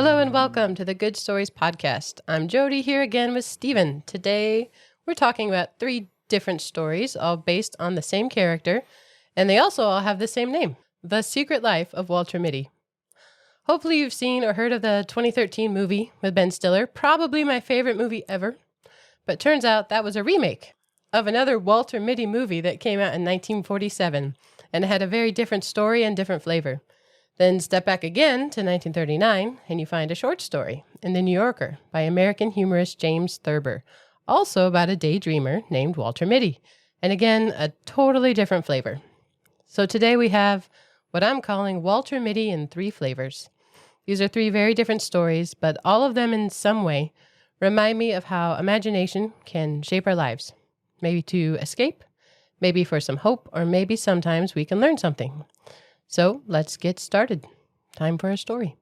Hello and welcome to the Good Stories podcast. I'm Jody here again with Steven. Today we're talking about 3 different stories, all based on the same character, and they also all have the same name, The Secret Life of Walter Mitty. Hopefully you've seen or heard of the 2013 movie with Ben Stiller, probably my favorite movie ever, but turns out that was a remake of another Walter Mitty movie that came out in 1947, and it had a very different story and different flavor. Then step back again to 1939, and you find a short story in The New Yorker by American humorist James Thurber, also about a daydreamer named Walter Mitty, and again, a totally different flavor. So today we have what I'm calling Walter Mitty in 3 flavors. These are 3 very different stories, but all of them in some way remind me of how imagination can shape our lives. Maybe to escape, maybe for some hope, or maybe sometimes we can learn something. So let's get started. Time for a story.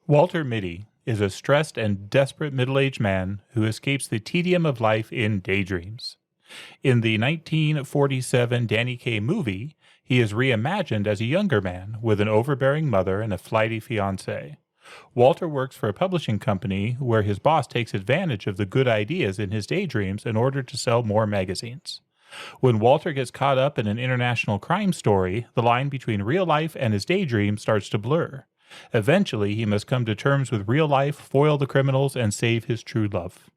Walter Mitty is a stressed and desperate middle-aged man who escapes the tedium of life in daydreams. In the 1947 Danny Kaye movie, he is reimagined as a younger man with an overbearing mother and a flighty fiancée. Walter works for a publishing company where his boss takes advantage of the good ideas in his daydreams in order to sell more magazines. When Walter gets caught up in an international crime story, the line between real life and his daydream starts to blur. Eventually, he must come to terms with real life, foil the criminals, and save his true love.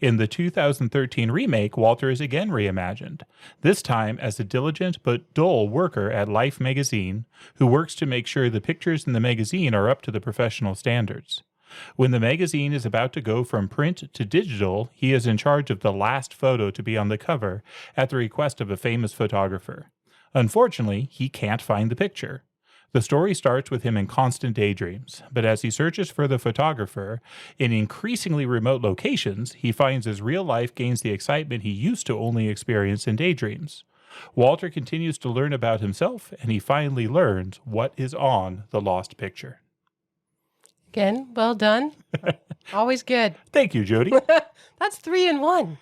In the 2013 remake, Walter is again reimagined, this time as a diligent but dull worker at Life magazine who works to make sure the pictures in the magazine are up to the professional standards. When the magazine is about to go from print to digital, he is in charge of the last photo to be on the cover at the request of a famous photographer. Unfortunately, he can't find the picture. The story starts with him in constant daydreams, but as he searches for the photographer in increasingly remote locations, he finds his real life gains the excitement he used to only experience in daydreams. Walter continues to learn about himself, and he finally learns what is on the lost picture. Again, well done. Always good. Thank you, Jody. That's 3 in 1.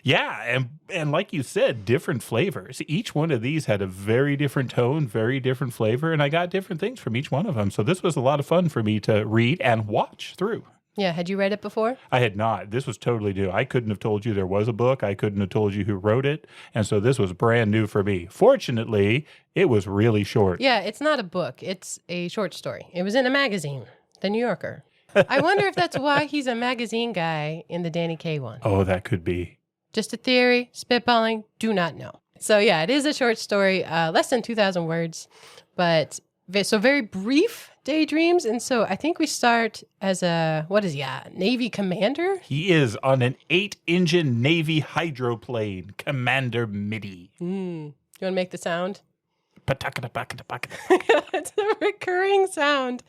Yeah, and like you said, different flavors. Each one of these had a very different tone, very different flavor, and I got different things from each one of them. So this was a lot of fun for me to read and watch through. Yeah, had you read it before? I had not. This was totally new. I couldn't have told you there was a book. I couldn't have told you who wrote it. And so this was brand new for me. Fortunately, it was really short. Yeah, it's not a book. It's a short story. It was in a magazine, The New Yorker. I wonder if that's why he's a magazine guy in the Danny Kaye one. Oh, that could be. Just a theory, spitballing, do not know. So yeah, it is a short story, less than 2,000 words, but so very brief daydreams. And so I think we start as a Navy commander? He is on an 8-engine Navy hydroplane, Commander Mitty. You want to make the sound? Patakata-pakata-pakata. It's a recurring sound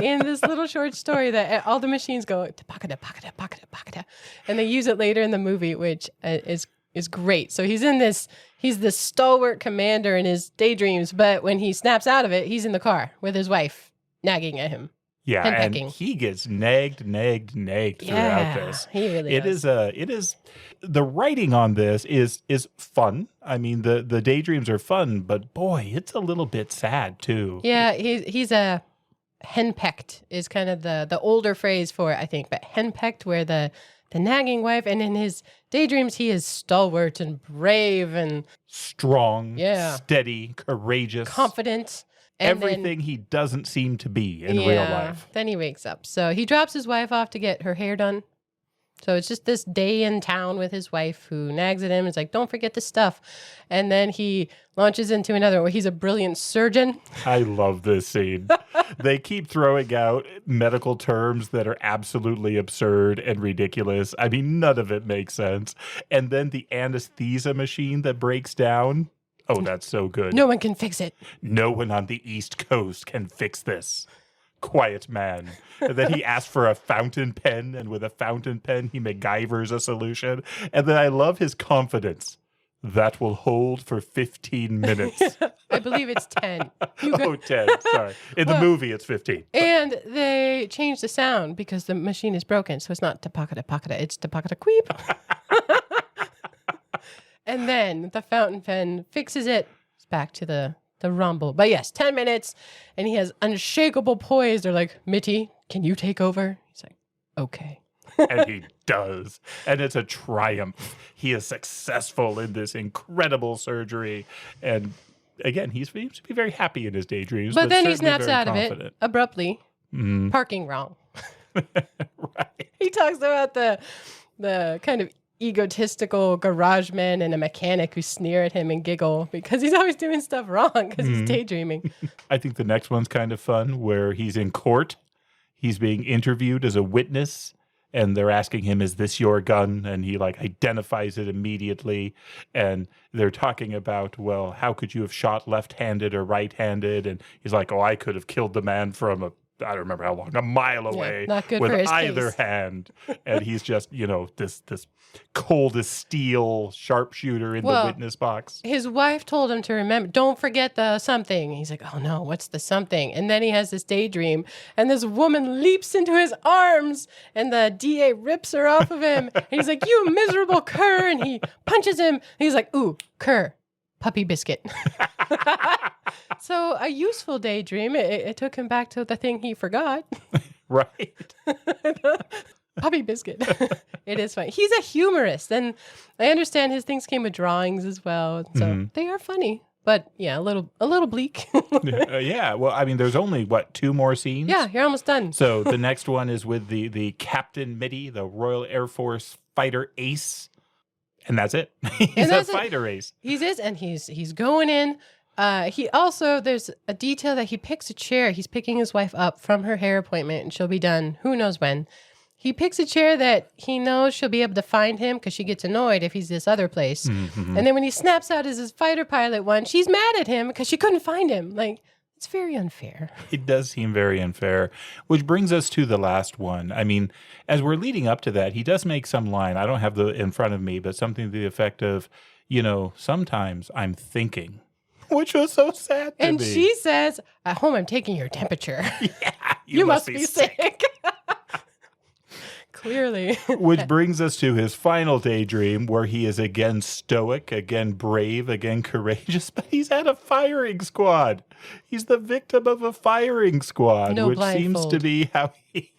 in this little short story that all the machines go pakata, and they use it later in the movie, which is great. So he's this stalwart commander in his daydreams, but when he snaps out of it, he's in the car with his wife nagging at him. Yeah, and he gets nagged throughout this. He really does. It is the writing on this is fun. I mean, the daydreams are fun, but boy, it's a little bit sad too. Yeah, he's a henpecked is kind of the older phrase for it, I think, but henpecked where the nagging wife, and in his daydreams he is stalwart and brave and strong, steady, courageous, confident. Everything he doesn't seem to be in real life. Then he wakes up. So he drops his wife off to get her hair done. So it's just this day in town with his wife who nags at him. It's like, don't forget the stuff. And then he launches into another where he's a brilliant surgeon. I love this scene. They keep throwing out medical terms that are absolutely absurd and ridiculous. I mean, none of it makes sense. And then the anesthesia machine that breaks down. Oh, that's so good. No one can fix it. No one on the East Coast can fix this. Quiet man. And then he asks for a fountain pen, and with a fountain pen, he MacGyvers a solution. And then I love his confidence. That will hold for 15 minutes. I believe it's 10. 10. Sorry. In the movie, it's 15. And they changed the sound because the machine is broken. So it's not tapakata, it's tapakata queep. And then the fountain pen fixes it. It's back to the rumble. But yes, 10 minutes, and he has unshakable poise. They're like, Mitty, can you take over? He's like, okay. And he does. And it's a triumph. He is successful in this incredible surgery. And again, he seems to be very happy in his daydreams. But then he certainly snaps very out of confident. it abruptly. Parking wrong. Right. He talks about the kind of egotistical garage man and a mechanic who sneer at him and giggle because he's always doing stuff wrong because he's daydreaming. I think the next one's kind of fun, where he's in court. He's being interviewed as a witness. And they're asking him, is this your gun? And he like identifies it immediately. And they're talking about, well, how could you have shot left-handed or right-handed? And he's like, oh, I could have killed the man from I don't remember how long, a mile away not good with for his either case. hand. And he's just, this cold as steel sharpshooter in the witness box. His wife told him to remember, don't forget the something. He's like, oh no, what's the something? And then he has this daydream, and this woman leaps into his arms, and the DA rips her off of him. And he's like, you miserable cur. And he punches him. And he's like, ooh, cur, puppy biscuit. So a useful daydream. It took him back to the thing he forgot. Right. Puppy biscuit. It is funny. He's a humorist, and I understand his things came with drawings as well. So they are funny, but yeah, a little bleak. Yeah. Well, I mean, there's only, 2 more scenes? Yeah, you're almost done. So the next one is with the Captain Mitty, the Royal Air Force fighter ace. And that's it. He's a fighter ace. He's going in. He also, there's a detail that he picks a chair. He's picking his wife up from her hair appointment, and she'll be done who knows when. He picks a chair that he knows she'll be able to find him because she gets annoyed if he's this other place. And then when he snaps out as his fighter pilot one, she's mad at him because she couldn't find him. Like, it's very unfair. It does seem very unfair, which brings us to the last one. I mean, as we're leading up to that, he does make some line. I don't have it in front of me, but something to the effect of, sometimes I'm thinking, which was so sad to and me. She says, at home, I'm taking your temperature. Yeah, you must be sick. Clearly. Which brings us to his final daydream, where he is again stoic, again brave, again courageous, but he's at a firing squad. He's the victim of a firing squad, No which seems blindfold. to be how he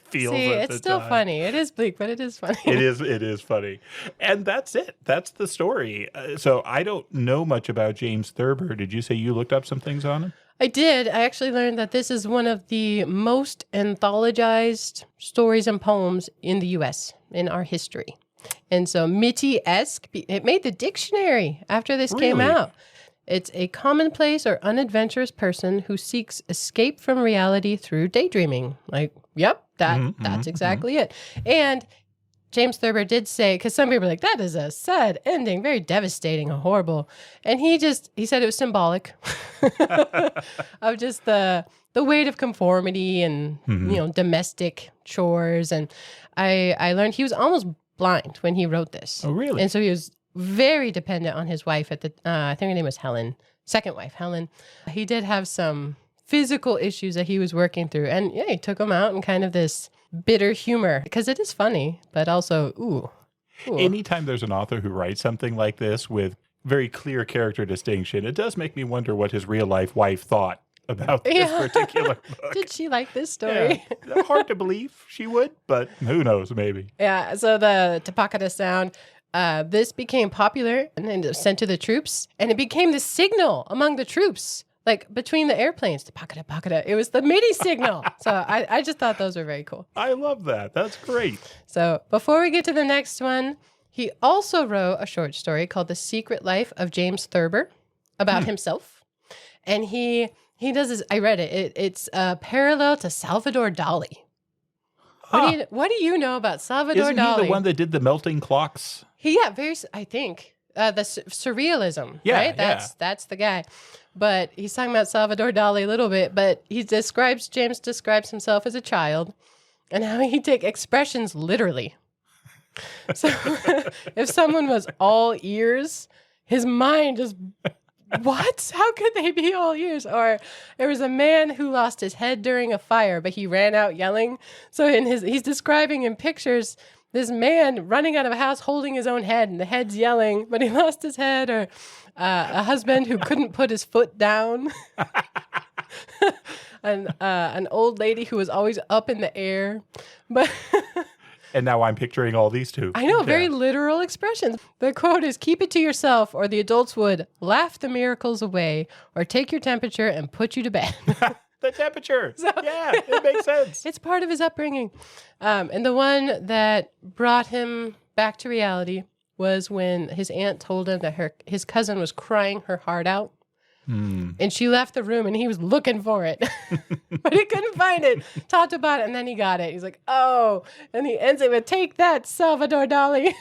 feels. See, at it's the still time. funny. It is bleak, but it is funny. It is funny. And that's it. That's the story. So I don't know much about James Thurber. Did you say you looked up some things on him? I did. I actually learned that this is one of the most anthologized stories and poems in the U.S. in our history. And so Mitty-esque, it made the dictionary after this came Really? out. It's a commonplace or unadventurous person who seeks escape from reality through daydreaming. Like, yep, that's exactly it. And James Thurber did say, because some people are like, that is a sad ending, very devastating and horrible. And he said it was symbolic of just the weight of conformity and, domestic chores. And I learned he was almost blind when he wrote this. Oh, really? And so he was very dependent on his wife I think her name was Helen, second wife, Helen. He did have some physical issues that he was working through. And yeah, he took them out in kind of this bitter humor because it is funny, but also, ooh. Anytime there's an author who writes something like this with very clear character distinction, it does make me wonder what his real life wife thought about this particular book. Did she like this story? Yeah. Hard to believe she would, but who knows, maybe. Yeah, so the Tapakada sound, this became popular and then sent to the troops, and it became the signal among the troops. Like between the airplanes, Tapakada, Pakada. It was the MIDI signal. So I just thought those were very cool. I love that. That's great. So before we get to the next one, he also wrote a short story called The Secret Life of James Thurber about himself. And he does this, I read it. It's parallel to Salvador Dali. What do you know about Salvador Isn't Dali? he the one that did the melting clocks? I think. The surrealism, Yeah, right? That's the guy. But he's talking about Salvador Dali a little bit, but James describes himself as a child and how he take expressions literally. So if someone was all ears, his mind just, what? How could they be all ears? Or there was a man who lost his head during a fire, but he ran out yelling. So he's describing in pictures this man running out of a house holding his own head, and the head's yelling, but he lost his head. Or a husband who couldn't put his foot down. an old lady who was always up in the air. But And now I'm picturing all these two. I know, very literal expressions. The quote is, keep it to yourself or the adults would laugh the miracles away or take your temperature and put you to bed. The temperature. Yeah, it makes sense. It's part of his upbringing. And the one that brought him back to reality was when his aunt told him that his cousin was crying her heart out. And she left the room and he was looking for it, but he couldn't find it. Talked about it and then he got it. He's like, oh, and he ends it with, take that, Salvador Dali.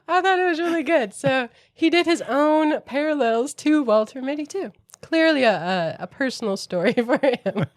I thought it was really good. So he did his own parallels to Walter Mitty too. Clearly a personal story for him.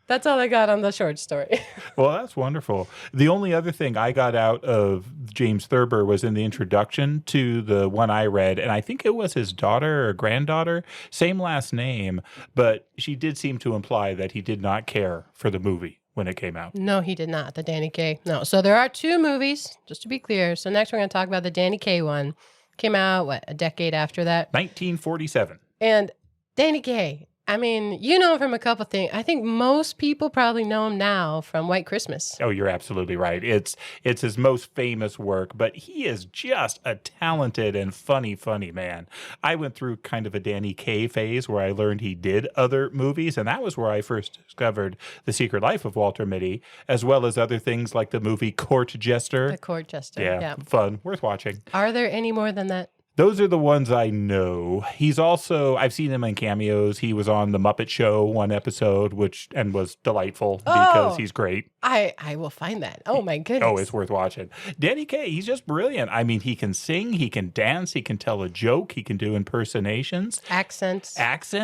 That's all I got on the short story. Well, that's wonderful. The only other thing I got out of James Thurber was in the introduction to the one I read, and I think it was his daughter or granddaughter, same last name, but she did seem to imply that he did not care for the movie when it came out. No, he did not, the Danny Kaye. No, so there are two movies, just to be clear. So next we're going to talk about the Danny Kaye one. Came out, a decade after that? 1947. And Danny Kaye, I mean, you know him from a couple things. I think most people probably know him now from White Christmas. Oh, you're absolutely right. It's his most famous work, but he is just a talented and funny man. I went through kind of a Danny Kaye phase where I learned he did other movies, and that was where I first discovered The Secret Life of Walter Mitty, as well as other things like the movie Court Jester. The Court Jester, yeah. Fun, worth watching. Are there any more than that? Those are the ones I know. He's also, I've seen him in cameos. He was on The Muppet Show one episode, and was delightful because he's great. I will find that. Oh, my goodness. Oh, it's worth watching. Danny Kaye, he's just brilliant. I mean, he can sing, he can dance, he can tell a joke, he can do impersonations. Accents.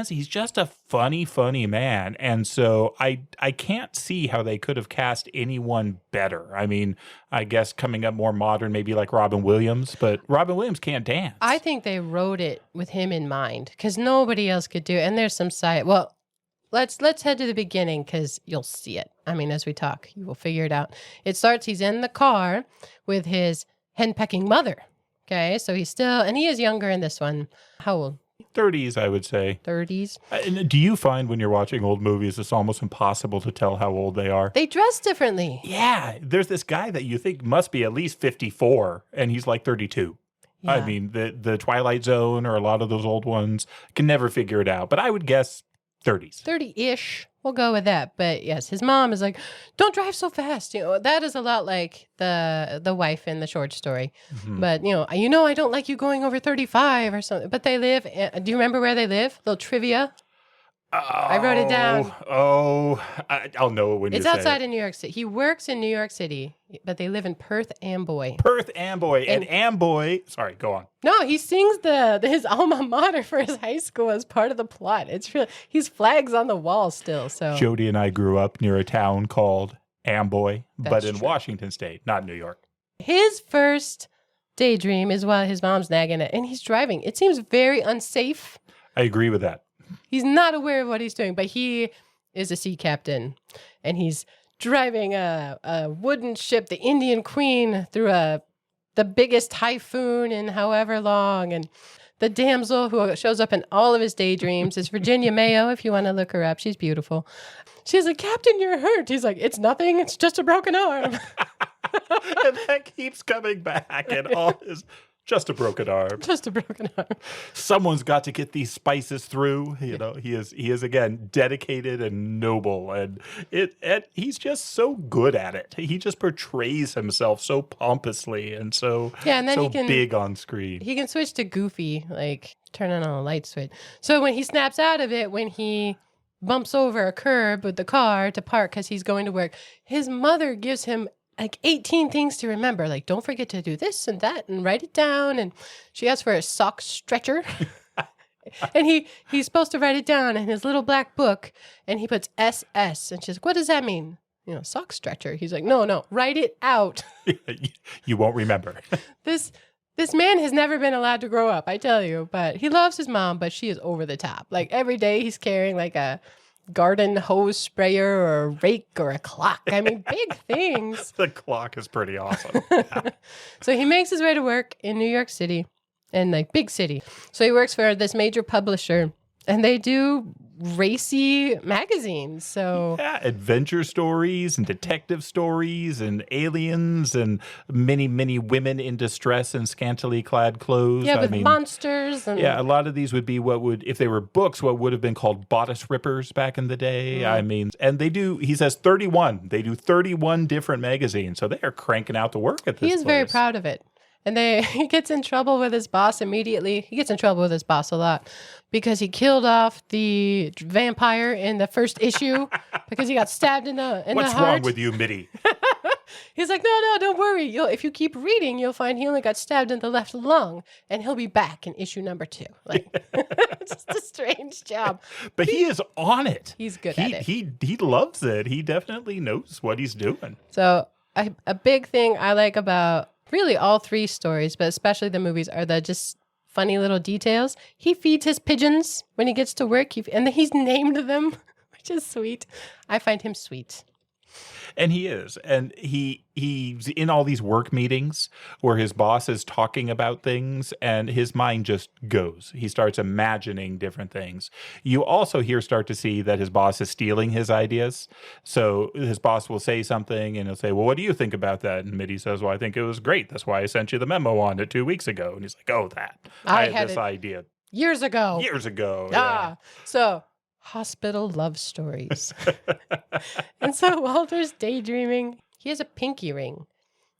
He's just a funny man. And so I can't see how they could have cast anyone better. I mean, I guess coming up more modern, maybe like Robin Williams, but Robin Williams can't dance. I think they wrote it with him in mind because nobody else could do it. And there's some side. Well, let's head to the beginning because you'll see it. I mean, as we talk, you will figure it out. It starts, he's in the car with his henpecking mother. Okay, so he's still, and he is younger in this one. How old? 30s, I would say. 30s. And do you find when you're watching old movies, it's almost impossible to tell how old they are? They dress differently. Yeah. There's this guy that you think must be at least 54, and he's like 32. Yeah. I mean, the Twilight Zone or a lot of those old ones can never figure it out. But I would guess 30s. 30-ish. We'll go with that. But yes, his mom is like, don't drive so fast. You know, that is a lot like the wife in the short story. Mm-hmm. But, you know, I don't like you going over 35 or something. But they live, do you remember where they live? Little trivia. I wrote it down. I'll know it when you say it. It's outside of New York City. He works in New York City, but they live in Perth Amboy. Perth Amboy. And Amboy, sorry, go on. No, he sings his alma mater for his high school as part of the plot. It's really, he's flags on the wall still. So Jody and I grew up near a town called Amboy, but in Washington State, not New York. His first daydream is while his mom's nagging it, and he's driving. It seems very unsafe. I agree with that. He's not aware of what he's doing, but he is a sea captain, and he's driving a wooden ship, the Indian Queen, through the biggest typhoon in however long. And the damsel who shows up in all of his daydreams is Virginia Mayo, if you want to look her up. She's beautiful. She's like, Captain, you're hurt. He's like, it's nothing. It's just a broken arm. And that keeps coming back, and all is... Just a broken arm. Just a broken arm. Someone's got to get these spices through. You know, he is again dedicated and noble, and he's just so good at it. He just portrays himself so pompously and so and then big on screen. He can switch to goofy, like turning on a light switch. So when he snaps out of it, when he bumps over a curb with the car to park because he's going to work, his mother gives him like 18 things to remember. Like, don't forget to do this and that and write it down. And she asks for a sock stretcher. And he's supposed to write it down in his little black book. And he puts SS. And she's like, what does that mean? You know, sock stretcher. He's like, no, write it out. You won't remember. This man has never been allowed to grow up, I tell you. But he loves his mom, but she is over the top. Like, every day he's carrying like a garden hose sprayer or a rake or a clock. I mean, big things. The clock is pretty awesome. So he makes his way to work in New York City, in like big city. So he works for this major publisher, and they do racy magazines. So yeah, adventure stories and detective stories and aliens and many, many women in distress and scantily clad clothes. yeah, with monsters and yeah, a lot of these would be what would, if they were books, what would have been called bodice rippers back in the day. I mean, and they do, he says 31. They do 31 different magazines. So they are cranking out the work at this he is very proud of it. And he gets in trouble with his boss immediately. He gets in trouble with his boss a lot because he killed off the vampire in the first issue because he got stabbed in the heart. What's wrong with you, Mitty? He's like, no, don't worry. If you keep reading, you'll find he only got stabbed in the left lung, and he'll be back in issue number 2. Like, just a strange job. But he is on it. He's good at it. He loves it. He definitely knows what he's doing. So a big thing I like about really all 3 stories, but especially the movies, are the just funny little details. He feeds his pigeons when he gets to work, and he's named them, which is sweet. I find him sweet. And he is. And he's in all these work meetings where his boss is talking about things and his mind just goes. He starts imagining different things. You also here start to see that his boss is stealing his ideas. So his boss will say something and he'll say, well, what do you think about that? And Mitty says, well, I think it was great. That's why I sent you the memo on it 2 weeks ago. And he's like, oh, that. I had this idea. Years ago. Yeah. So hospital love stories. And so Walter's daydreaming. He has a pinky ring.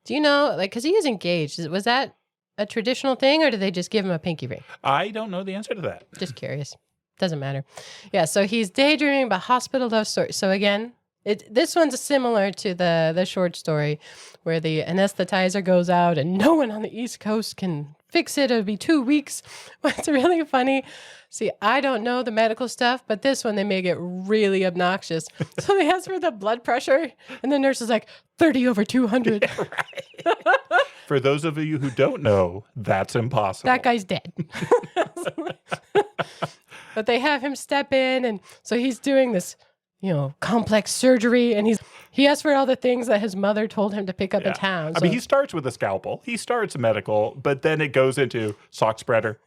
Do you know, like, because he is engaged. Was that a traditional thing, or did they just give him a pinky ring? I don't know the answer to that. Just curious. Doesn't matter. Yeah, so he's daydreaming about hospital love stories. So again, this one's similar to the short story where the anesthetizer goes out and no one on the East Coast can fix it. It'll be 2 weeks. It's really funny. See, I don't know the medical stuff, but this one they make it really obnoxious. So they ask for the blood pressure, and the nurse is like, 30 over 200. Right. For those of you who don't know, that's impossible. That guy's dead. But they have him step in, and so he's doing this, complex surgery, and he asks for all the things that his mother told him to pick up in town. I mean, he starts with a scalpel. He starts medical, but then it goes into sock spreader.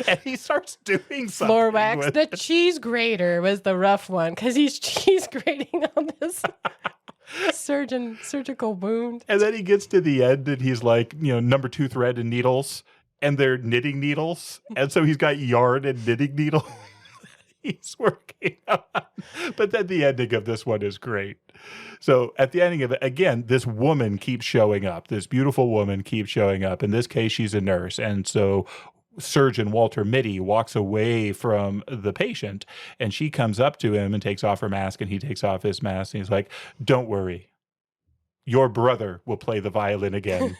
And he starts doing something. Floor wax. The cheese grater was the rough one because he's cheese grating on this surgical wound. And then he gets to the end and he's like, number 2 thread and needles, and they're knitting needles. And so he's got yarn and knitting needles. He's working on. But then the ending of this one is great. So at the ending of it, again, this woman keeps showing up. This beautiful woman keeps showing up. In this case, she's a nurse. And so surgeon Walter Mitty walks away from the patient and she comes up to him and takes off her mask, and he takes off his mask and he's like, don't worry. Your brother will play the violin again.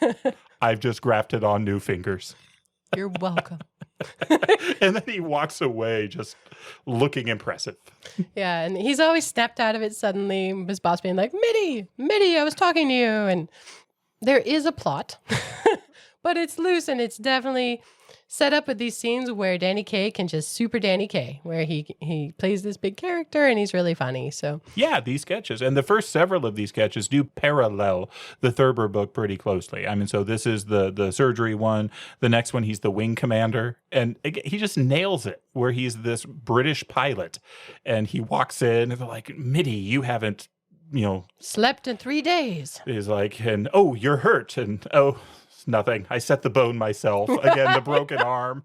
I've just grafted on new fingers. You're welcome. And then he walks away just looking impressive. Yeah, and he's always snapped out of it suddenly. His boss being like, Mitty, I was talking to you. And there is a plot, but it's loose, and it's definitely set up with these scenes where Danny Kaye can just super Danny Kaye, where he plays this big character and he's really funny. So yeah, these sketches, and the first several of these sketches do parallel the Thurber book pretty closely. I mean, so this is the surgery one. The next one, he's the wing commander, and he just nails it, where he's this British pilot, and he walks in and they're like, Mitty, you haven't, slept in 3 days. He's like, and oh, you're hurt, and oh, nothing. I set the bone myself. Again, the broken arm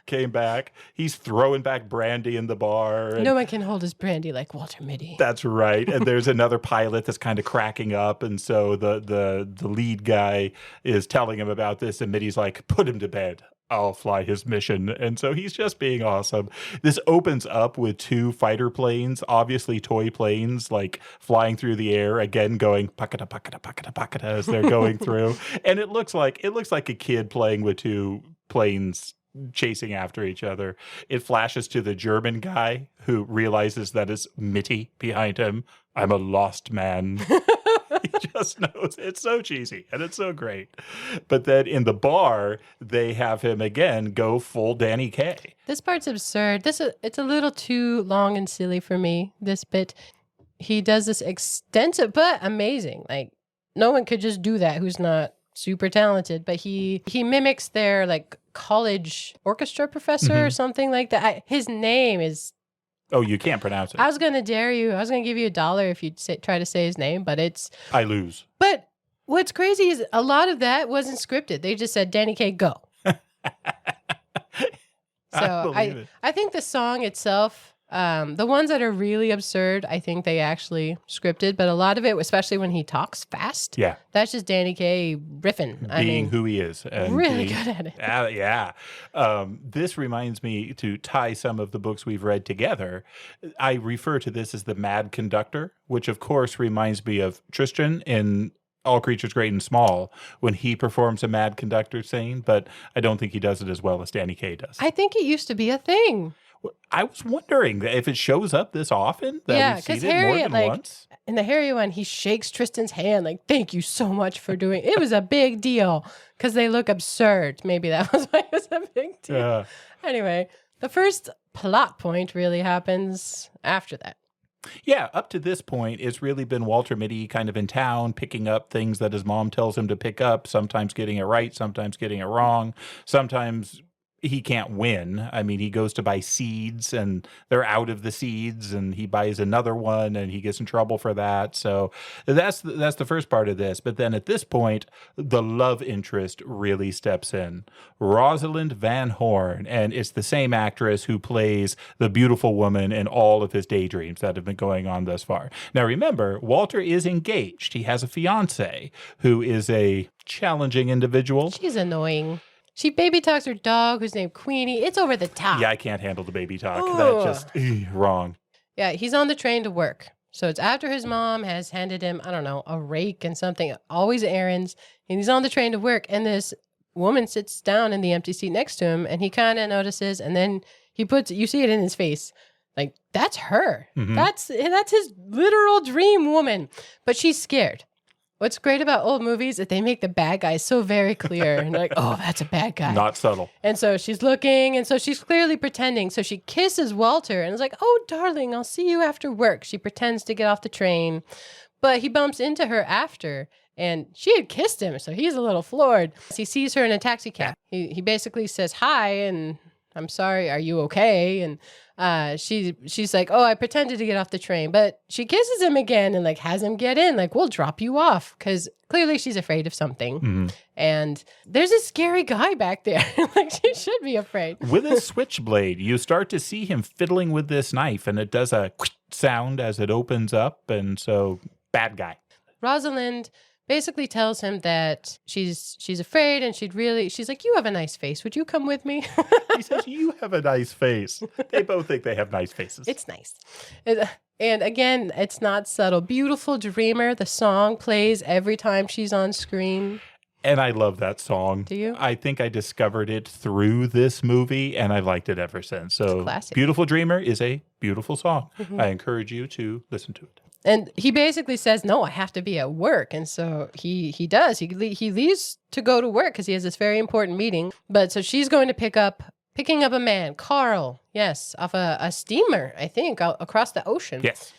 came back. He's throwing back brandy in the bar. No one can hold his brandy like Walter Mitty. That's right. And there's another pilot that's kind of cracking up. And so the lead guy is telling him about this. And Mitty's like, put him to bed. I'll fly his mission. And so he's just being awesome. This opens up with 2 fighter planes, obviously toy planes, like flying through the air, again going pakata pakata pakata pakata as they're going through. And it looks like a kid playing with 2 planes chasing after each other. It flashes to the German guy who realizes that it's Mitty behind him. I'm a lost man. He just knows. It's so cheesy and it's so great. But then in the bar, they have him again go full Danny Kaye. This part's absurd. It's a little too long and silly for me, this bit. He does this extensive, but amazing. Like, no one could just do that who's not super talented, but he mimics their like college orchestra professor or something like that. His name is Oh, you can't pronounce it. I was going to dare you. I was going to give you $1 if you try to say his name, but I lose. But what's crazy is a lot of that wasn't scripted. They just said, Danny Kaye, go. So I think the song itself, the ones that are really absurd, I think they actually scripted, but a lot of it, especially when he talks fast, that's just Danny Kaye riffing. Being who he is. And really good at it. Yeah. This reminds me, to tie some of the books we've read together, I refer to this as the Mad Conductor, which of course reminds me of Tristan in All Creatures Great and Small when he performs a Mad Conductor scene, but I don't think he does it as well as Danny Kaye does. I think it used to be a thing. I was wondering if it shows up this often that we've seen it more than once. In the Harriet one, he shakes Tristan's hand like, thank you so much for doing it. It was a big deal because they look absurd. Maybe that was why it was a big deal. Anyway, the first plot point really happens after that. Yeah, up to this point, it's really been Walter Mitty kind of in town, picking up things that his mom tells him to pick up, sometimes getting it right, sometimes getting it wrong, sometimes he can't win. I mean, he goes to buy seeds and they're out of the seeds and he buys another one and he gets in trouble for that. So that's the first part of this. But then at this point, the love interest really steps in. Rosalind Van Horn, and it's the same actress who plays the beautiful woman in all of his daydreams that have been going on thus far. Now remember, Walter is engaged. He has a fiance who is a challenging individual. She's annoying. She baby talks her dog, who's named Queenie. It's over the top. Yeah, I can't handle the baby talk. That's just wrong. Yeah, he's on the train to work. So it's after his mom has handed him, I don't know, a rake and something, always errands. And he's on the train to work. And this woman sits down in the empty seat next to him. And he kind of notices. And then he puts, you see it in his face. Like, that's her. Mm-hmm. That's his literal dream woman. But she's scared. What's great about old movies is they make the bad guys so very clear. And like, oh, that's a bad guy. Not subtle. And so she's looking, and so she's clearly pretending. So she kisses Walter and is like, oh, darling, I'll see you after work. She pretends to get off the train. But he bumps into her after, and she had kissed him, so he's a little floored. He sees her in a taxi cab. He basically says, hi, and I'm sorry, are you okay? And she's like, oh, I pretended to get off the train. But she kisses him again and like has him get in. Like, we'll drop you off. Because clearly she's afraid of something. Mm-hmm. And there's a scary guy back there. Like, she should be afraid. With a switchblade, you start to see him fiddling with this knife. And it does a sound as it opens up. And so, bad guy. Rosalind basically tells him that she's afraid and she's like, you have a nice face. Would you come with me? He says, you have a nice face. They both think they have nice faces. It's nice. And again, it's not subtle. Beautiful Dreamer, the song plays every time she's on screen. And I love that song. Do you? I think I discovered it through this movie and I liked it ever since. So Beautiful Dreamer is a beautiful song. Mm-hmm. I encourage you to listen to it. And he basically says, no, I have to be at work. And so he does. He leaves to go to work because he has this very important meeting. But so she's going to picking up a man, Carl, yes, off a steamer, I think, across the ocean. Yes.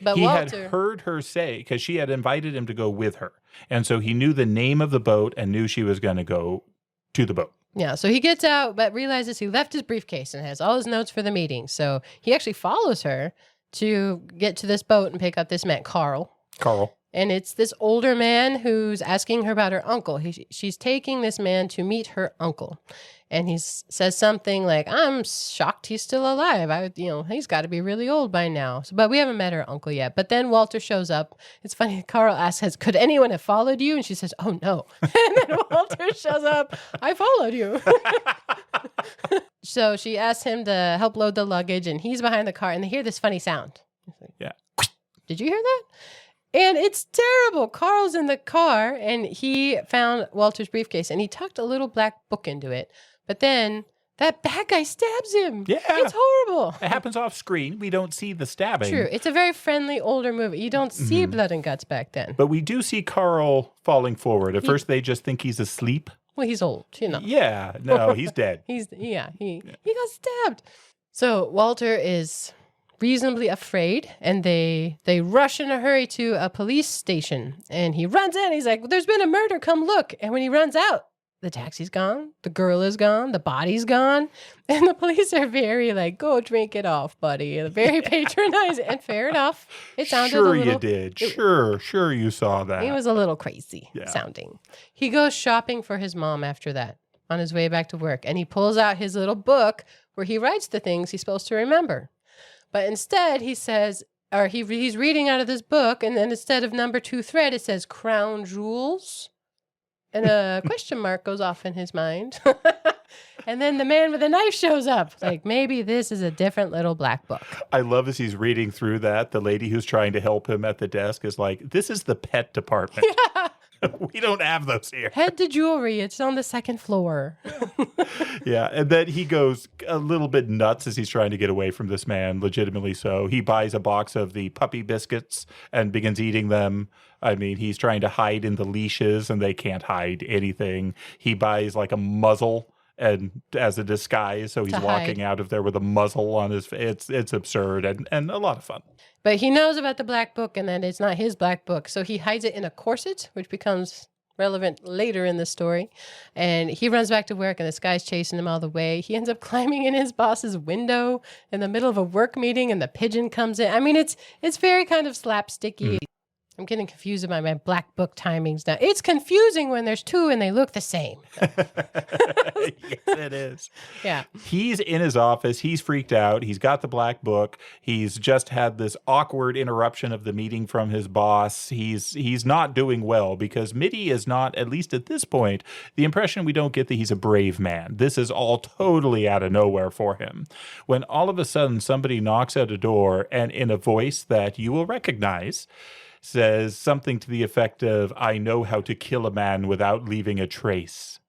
But he had heard her say, because she had invited him to go with her. And so he knew the name of the boat and knew she was going to go to the boat. Yeah, so he gets out, but realizes he left his briefcase and has all his notes for the meeting. So he actually follows her to get to this boat and pick up this man, Carl. And it's this older man who's asking her about her uncle. She's taking this man to meet her uncle. And he says something like, I'm shocked he's still alive. He's got to be really old by now. But we haven't met her uncle yet. But then Walter shows up. It's funny. Carl asks, could anyone have followed you? And she says, oh, no. And then Walter shows up. I followed you. So she asks him to help load the luggage. And he's behind the car. And they hear this funny sound. Yeah. Did you hear that? And it's terrible. Carl's in the car. And he found Walter's briefcase. And he tucked a little black book into it. But then that bad guy stabs him. Yeah. It's horrible. It happens off screen. We don't see the stabbing. True. It's a very friendly older movie. You don't see blood and guts back then. But we do see Carl falling forward. At first, they just think he's asleep. Well, he's old, Yeah. No, he's dead. He got stabbed. So Walter is reasonably afraid, and they rush in a hurry to a police station. And he runs in. He's like, there's been a murder. Come look. And when he runs out, the taxi's gone, the girl is gone, the body's gone. And the police are very like, go drink it off, buddy. And very patronizing. And fair enough. It sounded a little... you did. Sure you saw that. It was a little crazy sounding. He goes shopping for his mom after that on his way back to work. And he pulls out his little book where he writes the things he's supposed to remember. But instead he says, or he's reading out of this book, and then instead of number 2 thread, it says crown jewels. And a question mark goes off in his mind. And then the man with a knife shows up. Like, maybe this is a different little black book. I love as he's reading through that, the lady who's trying to help him at the desk is like, this is the pet department. Yeah. We don't have those here. Head to jewelry. It's on the 2nd floor. Yeah. And then he goes a little bit nuts as he's trying to get away from this man, legitimately so. He buys a box of the puppy biscuits and begins eating them. I mean, he's trying to hide in the leashes and they can't hide anything. He buys like a muzzle and as a disguise. So he's walking out of there with a muzzle on his face. It's absurd and a lot of fun. But he knows about the black book and that it's not his black book. So he hides it in a corset, which becomes relevant later in the story. And he runs back to work and this guy's chasing him all the way. He ends up climbing in his boss's window in the middle of a work meeting and the pigeon comes in. I mean, it's very kind of slapsticky. I'm getting confused about my black book timings now. It's confusing when there's 2 and they look the same. Yes, it is. Yeah. He's in his office. He's freaked out. He's got the black book. He's just had this awkward interruption of the meeting from his boss. He's not doing well because Mitty is not, at least at this point, the impression we don't get that he's a brave man. This is all totally out of nowhere for him. When all of a sudden somebody knocks at a door and in a voice that you will recognize, says something to the effect of, I know how to kill a man without leaving a trace.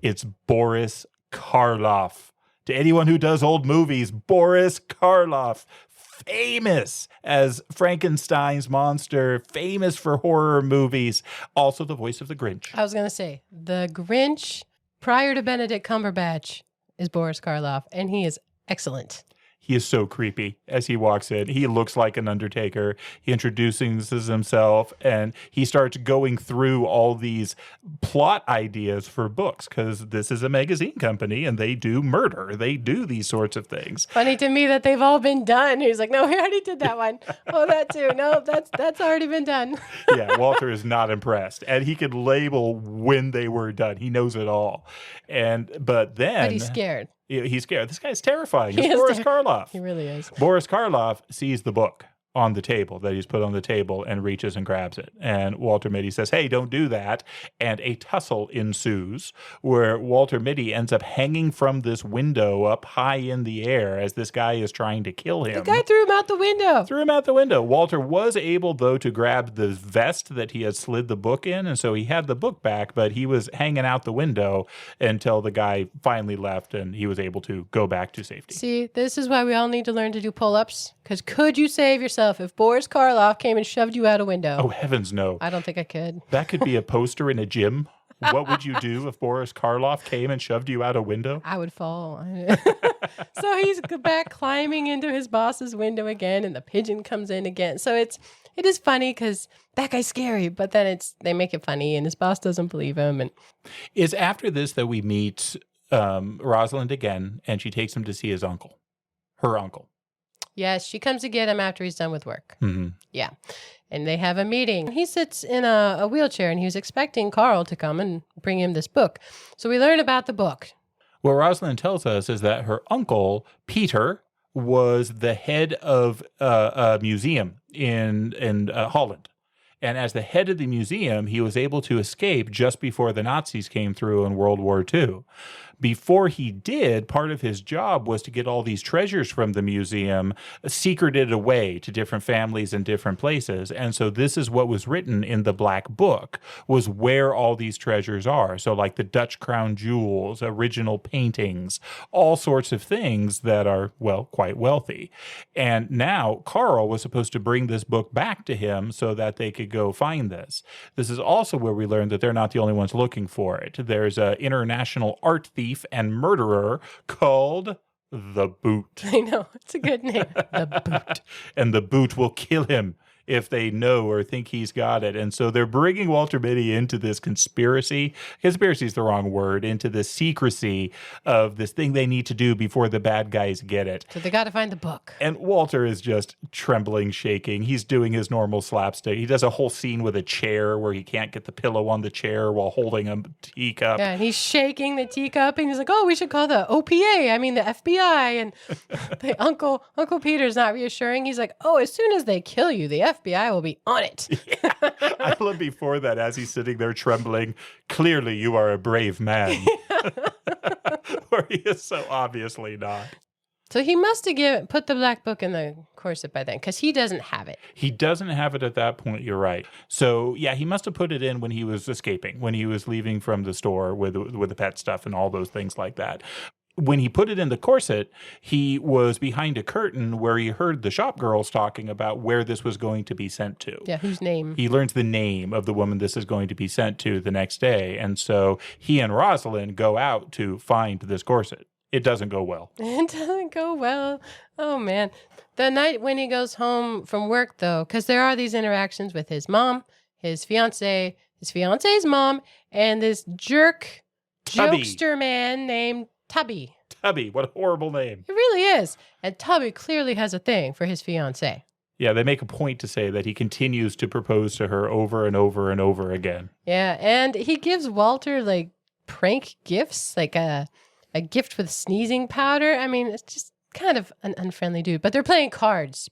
It's Boris Karloff. To anyone who does old movies, Boris Karloff, famous as Frankenstein's monster, famous for horror movies, also the voice of the Grinch. I was going to say, the Grinch, prior to Benedict Cumberbatch, is Boris Karloff, and he is excellent. He is so creepy as he walks in. He looks like an Undertaker. He introduces himself and he starts going through all these plot ideas for books because this is a magazine company and they do murder. They do these sorts of things. Funny to me that they've all been done. He's like, no, we already did that one. Oh, that too. No, that's already been done. Yeah, Walter is not impressed. And he could label when they were done. He knows it all. But he's scared. He's scared. This guy's terrifying. It's Boris Karloff. He really is. Boris Karloff sees the book on the table that he's put on the table and reaches and grabs it. And Walter Mitty says, hey, don't do that. And a tussle ensues where Walter Mitty ends up hanging from this window up high in the air as this guy is trying to kill him. The guy threw him out the window. Threw him out the window. Walter was able, though, to grab the vest that he had slid the book in. And so he had the book back, but he was hanging out the window until the guy finally left and he was able to go back to safety. See, this is why we all need to learn to do pull-ups. Because could you save yourself if Boris Karloff came and shoved you out a window? Oh, heavens no. I don't think I could. That could be a poster in a gym. What would you do if Boris Karloff came and shoved you out a window? I would fall. So he's back climbing into his boss's window again, and the pigeon comes in again. So it is funny because that guy's scary, but then they make it funny, and his boss doesn't believe him. And it's after this that we meet Rosalind again, and she takes him to see his uncle, her uncle. Yes, she comes to get him after he's done with work. Mm-hmm. Yeah. And they have a meeting. He sits in a wheelchair, and he was expecting Carl to come and bring him this book. So we learn about the book. What Rosalind tells us is that her uncle, Peter, was the head of a museum in Holland. And as the head of the museum, he was able to escape just before the Nazis came through in World War II. Before he did, part of his job was to get all these treasures from the museum secreted away to different families in different places. And so this is what was written in the Black Book, was where all these treasures are. So like the Dutch crown jewels, original paintings, all sorts of things that are, well, quite wealthy. And now Carl was supposed to bring this book back to him so that they could go find this. This is also where we learned that they're not the only ones looking for it. There's an international art thief and murderer called the Boot. I know. It's a good name. The Boot. And the Boot will kill him if they know or think he's got it. And so they're bringing Walter Mitty into this conspiracy. Conspiracy is the wrong word. Into the secrecy of this thing they need to do before the bad guys get it. So they got to find the book. And Walter is just trembling, shaking. He's doing his normal slapstick. He does a whole scene with a chair where he can't get the pillow on the chair while holding a teacup. Yeah, and he's shaking the teacup, and he's like, "Oh, we should call the OPA. I mean, the FBI." And the Uncle Peter's not reassuring. He's like, "Oh, as soon as they kill you, the FBI will be on it." Yeah. I love before that, as he's sitting there trembling, clearly you are a brave man. Where he is so obviously not. So he must have put the black book in the corset by then, because he doesn't have it. He doesn't have it at that point, you're right. So, yeah, he must have put it in when he was escaping, when he was leaving from the store with the pet stuff and all those things like that. When he put it in the corset, he was behind a curtain where he heard the shop girls talking about where this was going to be sent to. Yeah, whose name? He learns the name of the woman this is going to be sent to the next day. And so he and Rosalind go out to find this corset. It doesn't go well. It doesn't go well. Oh, man. The night when he goes home from work, though, because there are these interactions with his mom, his fiance, his fiance's mom, and this jerk Tubby. jokester man named Tubby. Tubby, what a horrible name. It really is. And Tubby clearly has a thing for his fiance. Yeah, they make a point to say that he continues to propose to her over and over and over again. Yeah, and he gives Walter, like, prank gifts, like a gift with sneezing powder. I mean, it's just kind of an unfriendly dude. But they're playing cards.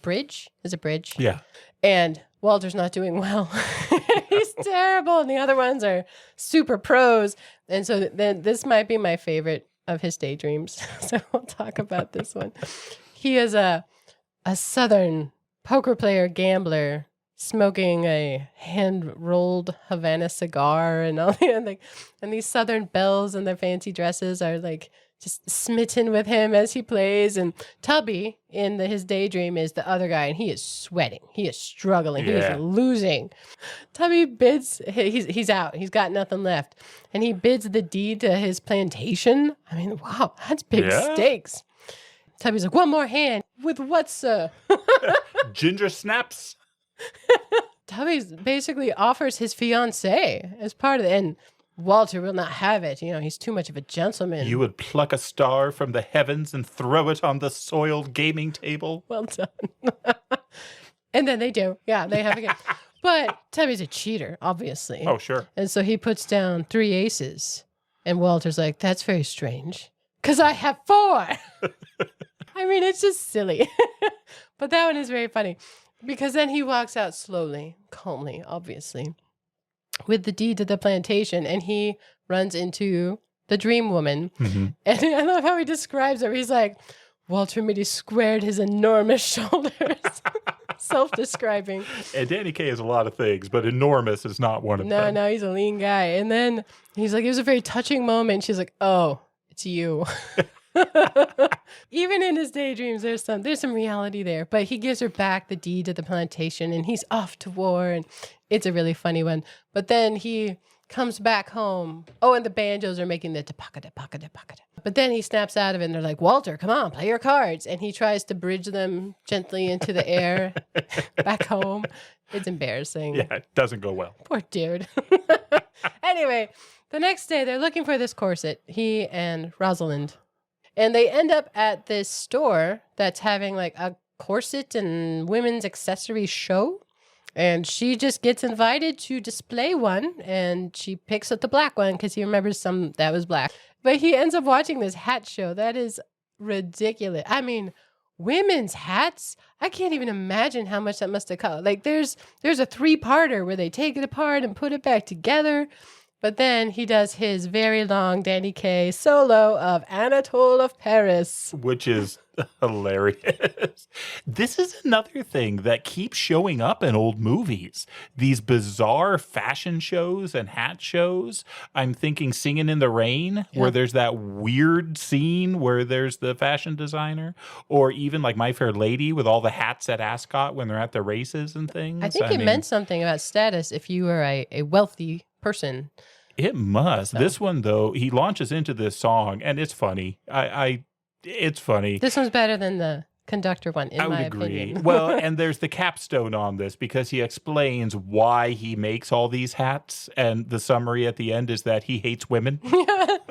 Bridge is a bridge. Yeah. And Walter's not doing well. He's terrible. And the other ones are super pros. And so then this might be my favorite of his daydreams. So we'll talk about this one. He is a Southern poker player gambler smoking a hand-rolled Havana cigar and all and these Southern belles in their fancy dresses are like just smitten with him as he plays. And Tubby in his daydream is the other guy, and he is sweating. He is struggling. Yeah. He is losing. Tubby bids. He's out. He's got nothing left, and he bids the deed to his plantation. I mean, wow, that's big stakes. Tubby's like, "One more hand with what, sir?" Ginger snaps. Tubby basically offers his fiancée as part of it, and Walter will not have it. You know, he's too much of a gentleman. You would pluck a star from the heavens and throw it on the soiled gaming table. Well done. And then they do. Yeah, they have a game. But Tubby's a cheater, obviously. Oh, sure. And so he puts down 3 aces. And Walter's like, "That's very strange, because I have 4. I mean, it's just silly. But that one is very funny. Because then he walks out slowly, calmly, obviously, with the deed to the plantation, and he runs into the dream woman. Mm-hmm. And I love how he describes her. He's like, Walter Mitty squared his enormous shoulders. Self-describing. And Danny Kaye is a lot of things, but enormous is not one of them. No, he's a lean guy. And then he's like, it was a very touching moment. She's like, "Oh, it's you." Even in his daydreams, there's some reality there. But he gives her back the deed to the plantation, and he's off to war, and it's a really funny one. But then he comes back home. Oh, and the banjos are making the tapaka. But then he snaps out of it, and they're like, "Walter, come on, play your cards." And he tries to bridge them gently into the air back home. It's embarrassing. Yeah, it doesn't go well. Poor dude. Anyway, the next day, they're looking for this corset, he and Rosalind. And they end up at this store that's having like a corset and women's accessories show. And she just gets invited to display one, and she picks up the black one because he remembers some that was black. But he ends up watching this hat show. That is ridiculous. I mean, women's hats, I can't even imagine how much that must have cost. Like there's a 3-parter where they take it apart and put it back together. But then he does his very long Danny Kaye solo of Anatole of Paris. Which is hilarious. This is another thing that keeps showing up in old movies. These bizarre fashion shows and hat shows. I'm thinking Singing in the Rain, where there's that weird scene where there's the fashion designer. Or even like My Fair Lady with all the hats at Ascot when they're at the races and things. I think it meant something about status if you were a wealthy person. It must. So. This one, though, he launches into this song, and it's funny. It's funny. This one's better than the conductor one, in I would my agree. opinion. Well, and there's the capstone on this because he explains why he makes all these hats. And the summary at the end is that he hates women.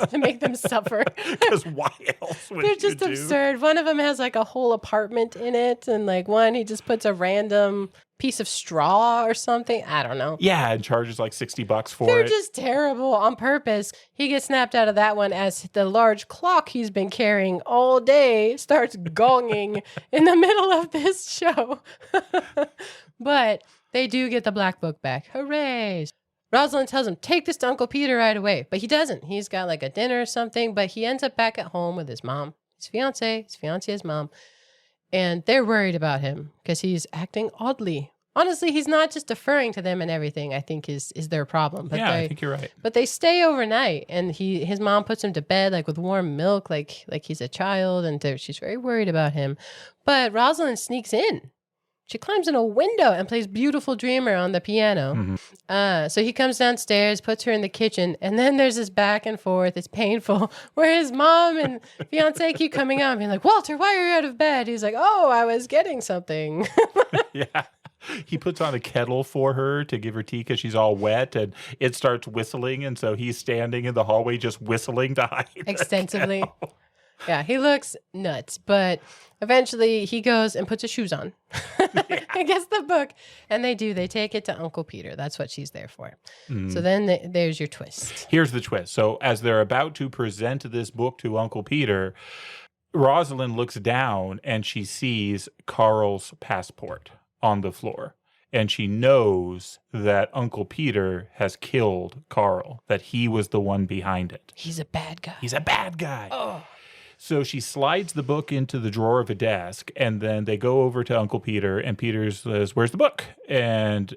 To make them suffer. Because why else would They're you just do? absurd. One of them has like a whole apartment in it, and like one he just puts a random piece of straw or something. I don't know. Yeah, and charges like $60 for They're it. just terrible on purpose. He gets snapped out of that one as the large clock he's been carrying all day starts gonging in the middle of this show. But they do get the black book back. Hooray! Rosalind tells him, take this to Uncle Peter right away. But he doesn't. He's got like a dinner or something, but he ends up back at home with his mom, his fiance's mom. And they're worried about him because he's acting oddly. Honestly, he's not just deferring to them and everything, I think is their problem. But I think you're right. But they stay overnight, and his mom puts him to bed like with warm milk, like he's a child, and she's very worried about him. But Rosalind sneaks in. She climbs in a window and plays Beautiful Dreamer on the piano. Mm-hmm. So he comes downstairs, puts her in the kitchen, and then there's this back and forth. It's painful, where his mom and fiance keep coming out and being like, Walter, why are you out of bed? He's like, oh, I was getting something. Yeah. He puts on a kettle for her to give her tea because she's all wet, and it starts whistling. And so he's standing in the hallway just whistling to hide extensively. Yeah, he looks nuts, but eventually he goes and puts his shoes on and gets the book. And they take it to Uncle Peter. That's what she's there for. So then there's your twist. Here's the twist. So as they're about to present this book to Uncle Peter, Rosalind looks down and she sees Carl's passport on the floor. And she knows that Uncle Peter has killed Carl, that he was the one behind it. He's a bad guy. He's a bad guy. Oh. So she slides the book into the drawer of a desk, and then they go over to Uncle Peter, and Peter says, where's the book? And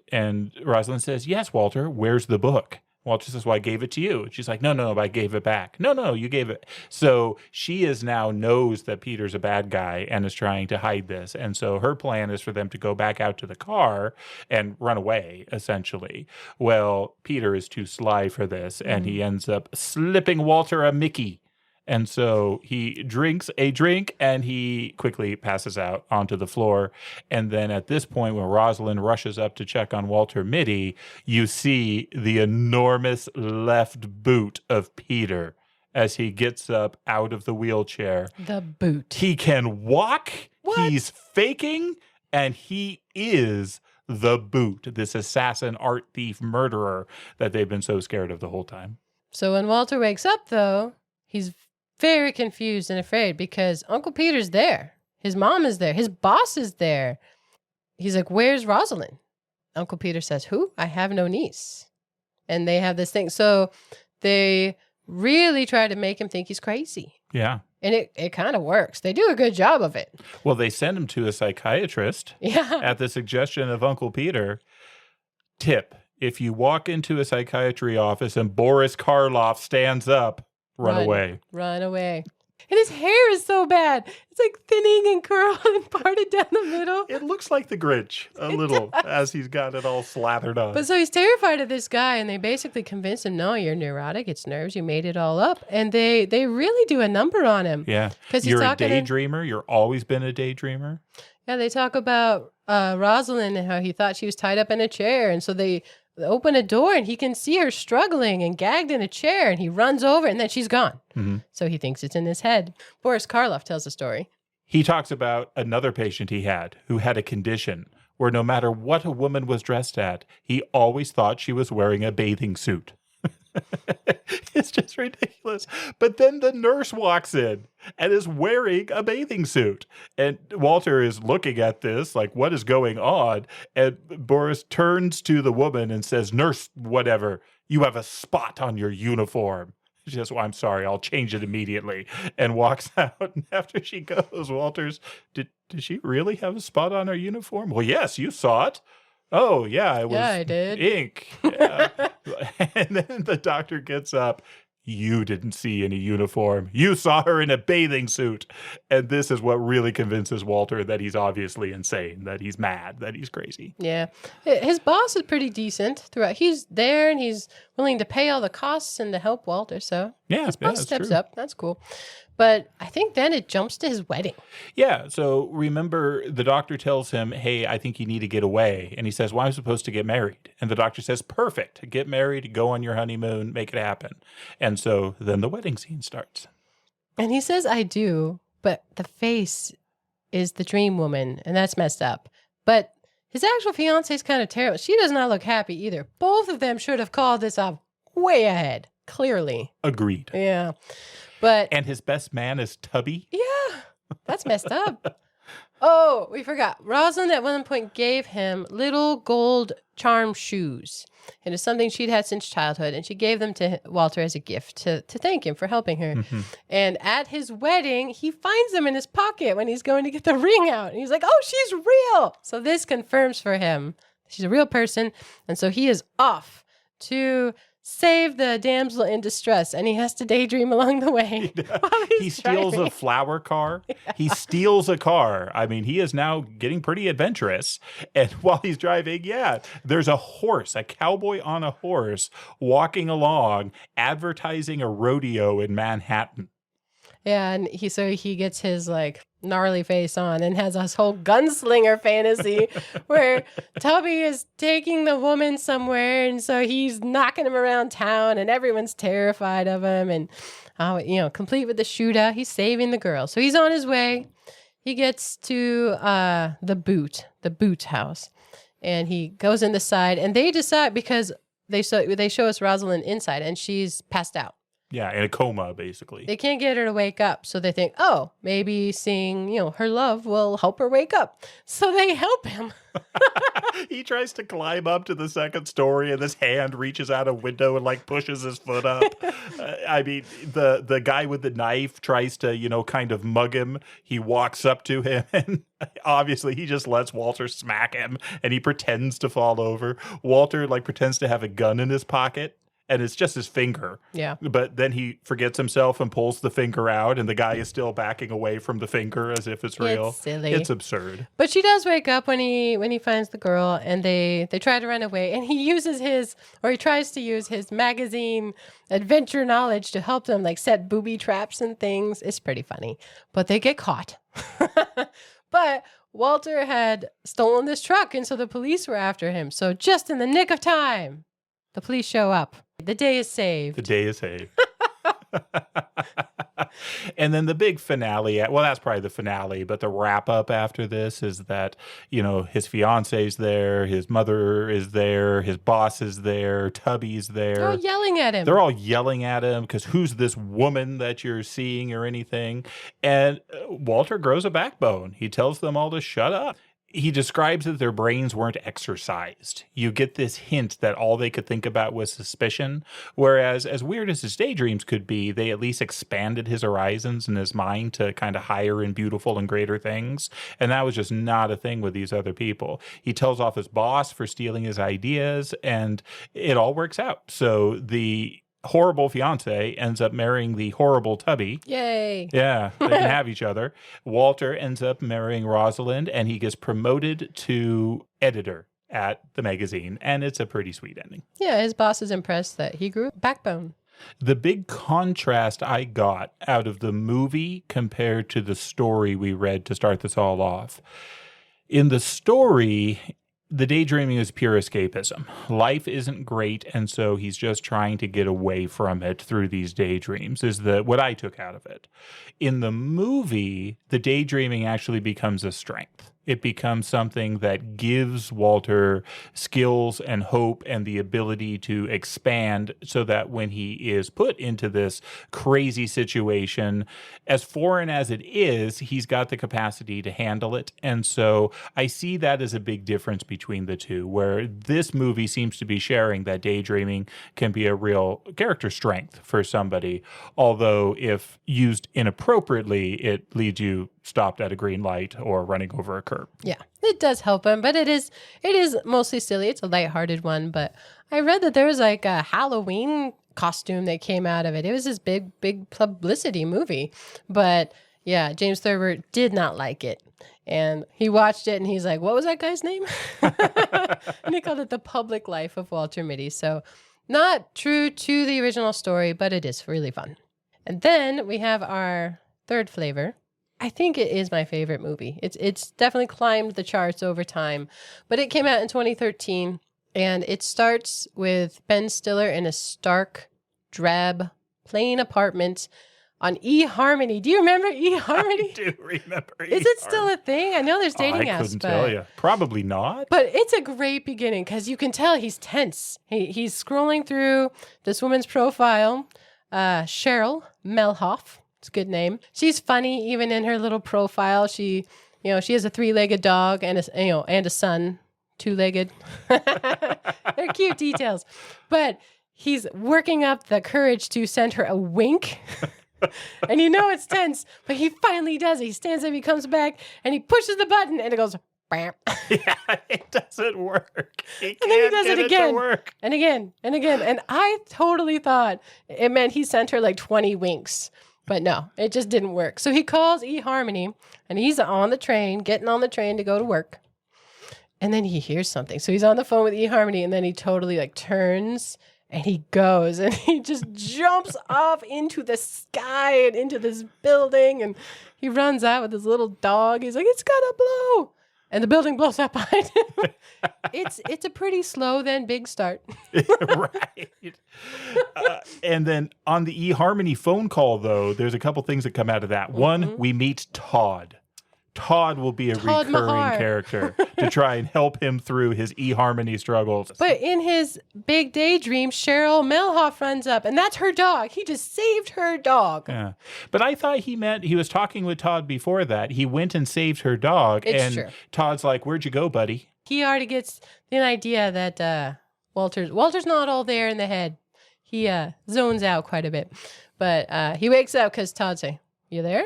Rosalind says, yes, Walter, where's the book? Walter says, well, I gave it to you. She's like, no, but I gave it back. No, you gave it. So she now knows that Peter's a bad guy and is trying to hide this. And so her plan is for them to go back out to the car and run away, essentially. Well, Peter is too sly for this, and he ends up slipping Walter a Mickey. And so he drinks a drink and he quickly passes out onto the floor. And then at this point, when Rosalind rushes up to check on Walter Mitty, you see the enormous left boot of Peter as he gets up out of the wheelchair. The boot. He can walk. What? He's faking, and he is the boot, this assassin, art thief, murderer that they've been so scared of the whole time. So when Walter wakes up, though, he's very confused and afraid because Uncle Peter's there. His mom is there. His boss is there. He's like, where's Rosalind? Uncle Peter says, who? I have no niece. And they have this thing. So they really try to make him think he's crazy. Yeah. And it kind of works. They do a good job of it. Well, they send him to a psychiatrist at the suggestion of Uncle Peter. Tip, if you walk into a psychiatry office and Boris Karloff stands up, Run away. Run away. And his hair is so bad. It's like thinning and curled and parted down the middle. It looks like the Grinch a little as he's got it all slathered on. But so he's terrified of this guy, and they basically convince him, no, you're neurotic. It's nerves. You made it all up. And they really do a number on him. Yeah. Because you're a daydreamer. You're always been a daydreamer. Yeah, they talk about Rosalind and how he thought she was tied up in a chair. And so they open a door and he can see her struggling and gagged in a chair, and he runs over and then she's gone. Mm-hmm. So he thinks it's in his head. Boris Karloff tells a story. He talks about another patient he had who had a condition where no matter what a woman was dressed at, he always thought she was wearing a bathing suit. It's just ridiculous. But then the nurse walks in and is wearing a bathing suit. And Walter is looking at this like, what is going on? And Boris turns to the woman and says, nurse, whatever, you have a spot on your uniform. She says, well, I'm sorry, I'll change it immediately. And walks out. And after she goes, Walter's, did she really have a spot on her uniform? Well, yes, you saw it. Oh, yeah, it was I did. ink. Yeah. And then the doctor gets up. You didn't see any uniform. You saw her in a bathing suit. And this is what really convinces Walter that he's obviously insane, that he's mad, that he's crazy. Yeah. His boss is pretty decent throughout. He's there and he's willing to pay all the costs and to help Walter. So Yeah, His yeah, boss that's steps true. up. That's cool. But I think then it jumps to his wedding. Yeah, so remember the doctor tells him, "Hey, I think you need to get away." And he says, "Well, I'm supposed to get married." And the doctor says, "Perfect. Get married, go on your honeymoon, make it happen." And so then the wedding scene starts. And he says, I do, but the face is the dream woman, and that's messed up. But his actual fiance is kind of terrible. She does not look happy either. Both of them should have called this off way ahead, clearly. Agreed. Yeah. But And his best man is Tubby. yeah, that's messed up. Oh, we forgot. Rosalind at one point gave him little gold charm shoes. It is something she'd had since childhood, and she gave them to Walter as a gift to thank him for helping her. Mm-hmm. And at his wedding, he finds them in his pocket when he's going to get the ring out. And he's like, oh, she's real. So this confirms for him she's a real person. And so he is off to save the damsel in distress, and he has to daydream along the way. He steals a flower car. Yeah. He steals a car. I mean, he is now getting pretty adventurous. And while he's driving, there's a horse, a cowboy on a horse, walking along, advertising a rodeo in Manhattan. Yeah, and he gets his like gnarly face on and has this whole gunslinger fantasy where Tubby is taking the woman somewhere, and so he's knocking him around town, and everyone's terrified of him. And complete with the shootout, he's saving the girl. So he's on his way. He gets to the boot house, and he goes in the side, and they decide because they show us Rosalind inside, and she's passed out. Yeah, in a coma, basically. They can't get her to wake up, so they think, oh, maybe seeing, her love will help her wake up. So they help him. He tries to climb up to the second story, and this hand reaches out a window and like pushes his foot up. I mean, the guy with the knife tries to, kind of mug him. He walks up to him, and obviously he just lets Walter smack him, and he pretends to fall over. Walter pretends to have a gun in his pocket. And it's just his finger. Yeah. But then he forgets himself and pulls the finger out, and the guy is still backing away from the finger as if it's real. It's silly. It's absurd. But she does wake up when he finds the girl, and they try to run away. And he tries to use his magazine adventure knowledge to help them set booby traps and things. It's pretty funny. But they get caught. But Walter had stolen this truck, and so the police were after him. So just in the nick of time, the police show up. The day is saved. The day is saved. And then the big finale, well, that's probably the finale, but the wrap up after this is that, his fiance's there, his mother is there, his boss is there, Tubby's there. They're all yelling at him. They're all yelling at him because who's this woman that you're seeing or anything? And Walter grows a backbone. He tells them all to shut up. He describes that their brains weren't exercised. You get this hint that all they could think about was suspicion, whereas as weird as his daydreams could be, they at least expanded his horizons in his mind to kind of higher and beautiful and greater things. And that was just not a thing with these other people. He tells off his boss for stealing his ideas, and it all works out. So the horrible fiance ends up marrying the horrible Tubby. Yay. Yeah, they can have each other. Walter ends up marrying Rosalind, and he gets promoted to editor at the magazine, and it's a pretty sweet ending. Yeah, his boss is impressed that he grew a backbone. The big contrast I got out of the movie compared to the story we read to start this all off. In the story, the daydreaming is pure escapism. Life isn't great, and so he's just trying to get away from it through these daydreams, is what I took out of it. In the movie, the daydreaming actually becomes a strength. It becomes something that gives Walter skills and hope and the ability to expand so that when he is put into this crazy situation, as foreign as it is, he's got the capacity to handle it. And so I see that as a big difference between the two, where this movie seems to be sharing that daydreaming can be a real character strength for somebody. Although if used inappropriately, it leads you stopped at a green light or running over a curb. Yeah, it does help him, but it is mostly silly. It's a lighthearted one, but I read that there was a Halloween costume that came out of it. It was this big publicity movie, but yeah, James Thurber did not like it. And he watched it and he's like, what was that guy's name? And he called it The Public Life of Walter Mitty. So Not true to the original story, but it is really fun. And then we have our third flavor. I think it is my favorite movie. It's definitely climbed the charts over time, but it came out in 2013, and it starts with Ben Stiller in a stark, drab, plain apartment on eHarmony. Do you remember eHarmony? I do remember Is it still a thing? I know there's dating apps. I couldn't tell you. Probably not. But it's a great beginning because you can tell he's tense. He's scrolling through this woman's profile, Cheryl Melhoff. It's a good name. She's funny even in her little profile. She has a 3-legged dog and a son, 2-legged. They're cute details. But he's working up the courage to send her a wink. And it's tense, but he finally does it. He stands up, he comes back, and he pushes the button, and it goes, bam. Yeah, it doesn't work. And then he does it again, and again, and again. And I totally thought it meant he sent her like 20 winks. But no, it just didn't work. So he calls eHarmony, and he's on the train, getting on the train to go to work. And then he hears something. So he's on the phone with eHarmony, and then he totally turns, and he goes, and he just jumps off into the sky and into this building, and he runs out with his little dog. He's like, it's gonna blow. And the building blows up behind him. It's a pretty slow, then big start. Right. And then on the eHarmony phone call, though, there's a couple things that come out of that. Mm-hmm. One, we meet Todd. Todd will be a recurring character to try and help him through his eHarmony struggles. But in his big daydream, Cheryl Melhoff runs up, and that's her dog. He just saved her dog. Yeah. But I thought he meant he was talking with Todd before that. He went and saved her dog. It's true. Todd's like, where'd you go, buddy? He already gets the idea that Walter's not all there in the head. He zones out quite a bit. But he wakes up because Todd's saying, you there?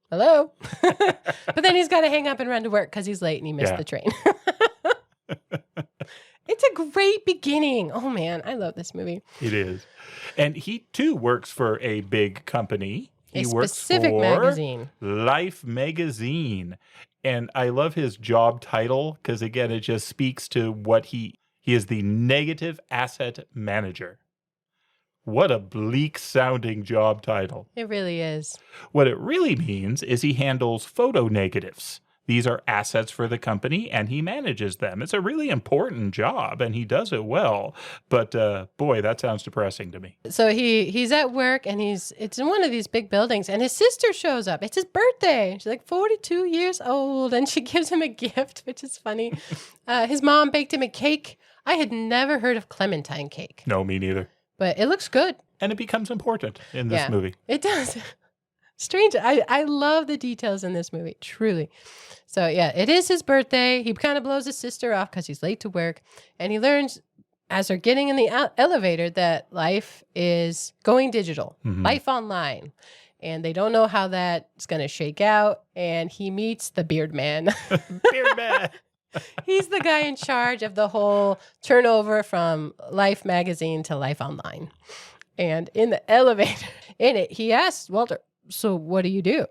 Hello? But then he's got to hang up and run to work because he's late and he missed the train. It's a great beginning. Oh, man. I love this movie. It is. And he, too, works for a big company. He works specific for magazine. Life magazine. And I love his job title because, again, it just speaks to what he is the negative asset manager. What a bleak-sounding job title. It really is. What it really means is he handles photo negatives. These are assets for the company, and he manages them. It's a really important job, and he does it well. But, boy, that sounds depressing to me. So he's at work, and it's in one of these big buildings, and his sister shows up. It's his birthday. She's like 42 years old, and she gives him a gift, which is funny. His mom baked him a cake. I had never heard of Clementine cake. No, me neither. But it looks good. And it becomes important in this movie. It does. Strange. I love the details in this movie, truly. So, yeah, it is his birthday. He kind of blows his sister off because he's late to work. And he learns, as they're getting in the elevator, that life is going digital, life online. And they don't know how that's going to shake out. And he meets the Beard Man. Beard Man. He's the guy in charge of the whole turnover from Life magazine to Life Online. And in the elevator, he asks Walter, so what do you do?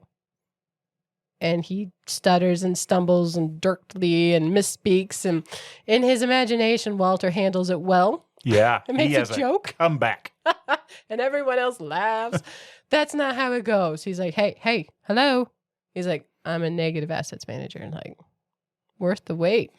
And he stutters and stumbles and dirtly and misspeaks. And in his imagination, Walter handles it well. Yeah. It makes a joke. Comeback. And everyone else laughs. That's not how it goes. He's like, hey, hello. He's like, I'm a negative assets manager. And like, worth the wait.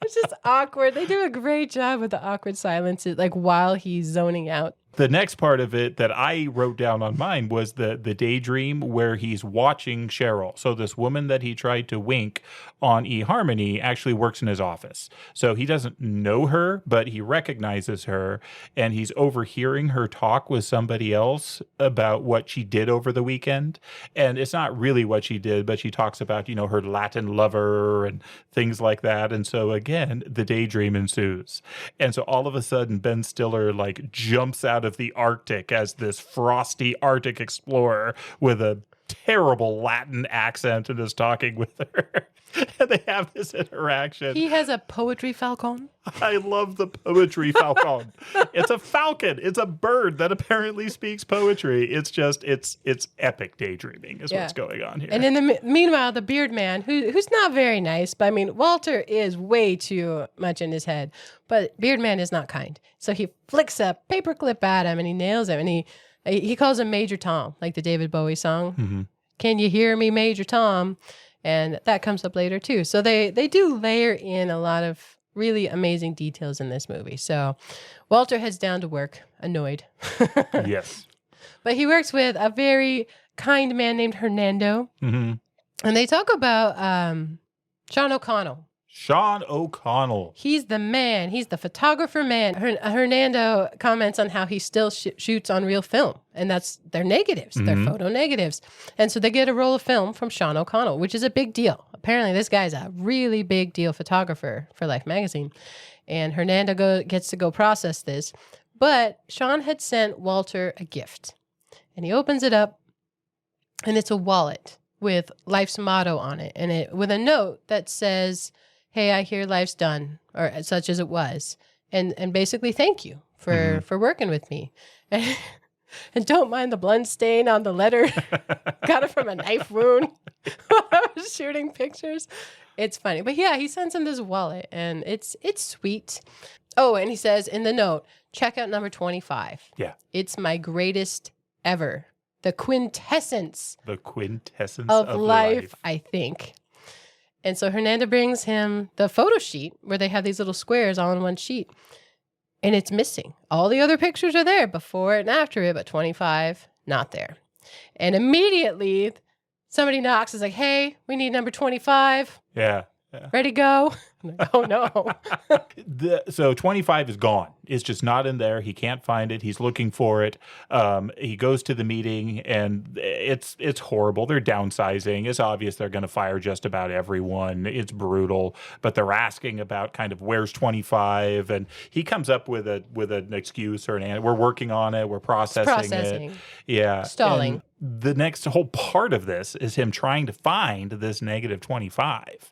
It's just awkward. They do a great job with the awkward silences, like while he's zoning out. The next part of it that I wrote down on mine was the daydream where he's watching Cheryl. So this woman that he tried to wink on eHarmony actually works in his office. So he doesn't know her, but he recognizes her, and he's overhearing her talk with somebody else about what she did over the weekend. And it's not really what she did, but she talks about, her Latin lover and things like that. And so again, the daydream ensues. And so all of a sudden, Ben Stiller jumps out of the Arctic as this frosty Arctic explorer with a terrible Latin accent and is talking with her. And they have this interaction. He has a poetry falcon. I love the poetry falcon. It's a falcon. It's a bird that apparently speaks poetry. It's just, it's epic daydreaming is what's going on here. And in the meanwhile, the beard man, who's not very nice, but I mean, Walter is way too much in his head, but beard man is not kind. So he flicks a paperclip at him and he nails him, and he calls him Major Tom, like the David Bowie song. Mm-hmm. Can you hear me, Major Tom? And that comes up later too. So they do layer in a lot of really amazing details in this movie. So Walter heads down to work, annoyed. Yes. But he works with a very kind man named Hernando. Mm-hmm. And they talk about Sean O'Connell. Sean O'Connell. He's the man. He's the photographer man. Hernando comments on how he still shoots on real film. And that's their negatives. Mm-hmm. Their photo negatives. And so they get a roll of film from Sean O'Connell, which is a big deal. Apparently, this guy's a really big deal photographer for Life magazine. And Hernando gets to go process this. But Sean had sent Walter a gift. And he opens it up, and it's a wallet with Life's motto on it. And it with a note that says, "Hey, I hear life's done," or such as it was. And basically, thank you for working with me. And don't mind the blood stain on the letter. Got it from a knife wound while I was shooting pictures. It's funny. But yeah, he sends him this wallet, and it's sweet. Oh, and he says in the note, check out number 25. Yeah. It's my greatest ever. The quintessence. The quintessence of life, I think. And so Hernando brings him the photo sheet where they have these little squares all in one sheet. And it's missing. All the other pictures are there before and after it, but 25, not there. And immediately somebody knocks. It's like, hey, we need number 25. Yeah. Ready, go? I'm like, oh, no. So 25 is gone. It's just not in there. He can't find it. He's looking for it. He goes to the meeting, and it's horrible. They're downsizing. It's obvious they're going to fire just about everyone. It's brutal. But they're asking about kind of where's 25, and he comes up with an excuse or an answer. We're working on it. We're processing it. Yeah. Stalling. And the next whole part of this is him trying to find this negative 25.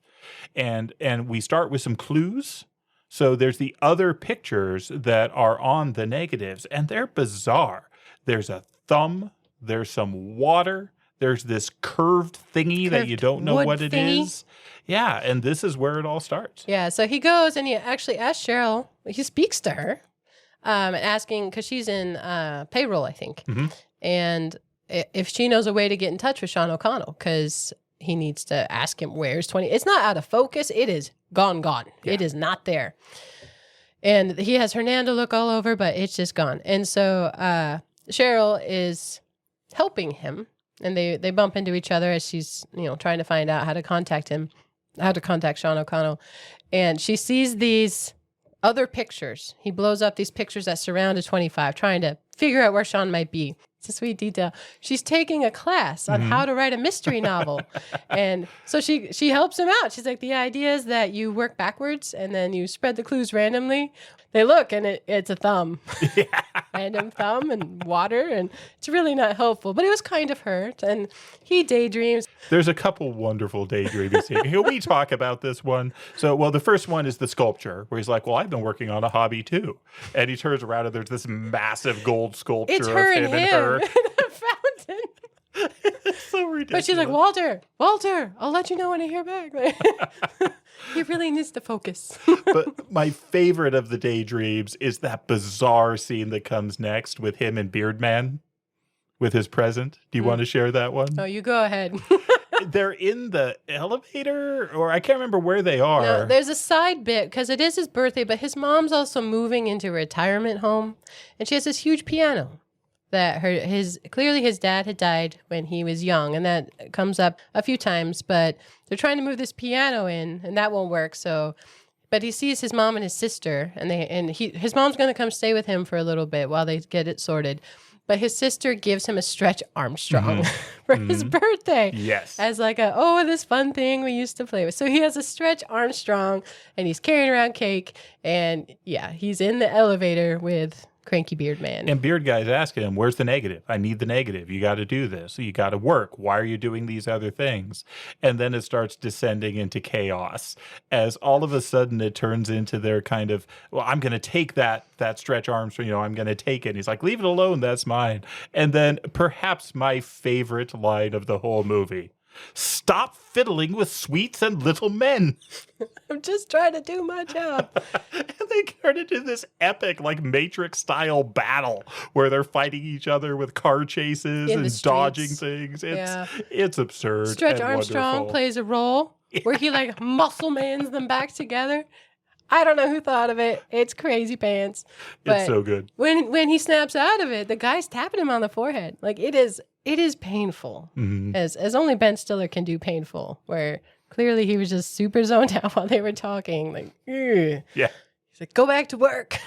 And we start with some clues. So there's the other pictures that are on the negatives, and they're bizarre. There's a thumb. There's some water. There's this curved thingy that you don't know what it is. Yeah, and this is where it all starts. Yeah, so he goes and he actually asks Cheryl. He speaks to her, asking, because she's in payroll, I think, and if she knows a way to get in touch with Sean O'Connell, because he needs to ask him where's 20. It's not out of focus. It is gone. Yeah. It is not there. And he has Hernando look all over, but it's just gone. And so Cheryl is helping him, and they bump into each other as she's trying to find out how to contact Sean O'Connell. And she sees these other pictures. He blows up these pictures that surrounded 25, trying to figure out where Sean might be. It's a sweet detail. She's taking a class on how to write a mystery novel. And so she helps him out. She's like, the idea is that you work backwards and then you spread the clues randomly. They look, and it's a thumb. Yeah. Random thumb and water, and it's really not helpful. But it was kind of hurt, and he daydreams. There's a couple wonderful daydreams here. Can we talk about this one? So, the first one is the sculpture, where he's like, well, I've been working on a hobby too. And he turns around, and there's this massive gold sculpture it's her of him and her. In a fountain. It's so ridiculous. But she's like, Walter, I'll let you know when I hear back. He really needs to focus. But my favorite of the daydreams is that bizarre scene that comes next with him and Beardman with his present. Do you want to share that one? Oh, you go ahead. They're in the elevator, or I can't remember where they are. No, there's a side bit because it is his birthday, but his mom's also moving into a retirement home, and she has this huge piano that clearly his dad had died when he was young, and that comes up a few times, but they're trying to move this piano in, and that won't work. So, but he sees his mom and his sister, and his mom's going to come stay with him for a little bit while they get it sorted. But his sister gives him a Stretch Armstrong for his birthday. Yes. As like this fun thing we used to play with. So he has a Stretch Armstrong, and he's carrying around cake, and yeah, he's in the elevator with cranky beard man. And Beard Guy's asking him, where's the negative? I need the negative. You got to do this. You got to work. Why are you doing these other things? And then it starts descending into chaos as all of a sudden it turns into their kind of, well, I'm going to take that Stretch Armstrong, I'm going to take it. And he's like, leave it alone. That's mine. And then perhaps my favorite line of the whole movie. Stop fiddling with sweets and little men. I'm just trying to do my job. And they turn into this epic, like Matrix-style battle where they're fighting each other with car chases and dodging things. It's absurd. Stretch Armstrong wonderful. plays a role where he like muscle mans them back together. I don't know who thought of it. It's crazy pants. But it's so good. When he snaps out of it, the guy's tapping him on the forehead. Like it is painful. Mm-hmm. As only Ben Stiller can do painful, where clearly he was just super zoned out while they were talking. Like, ugh. Yeah. He's like, go back to work.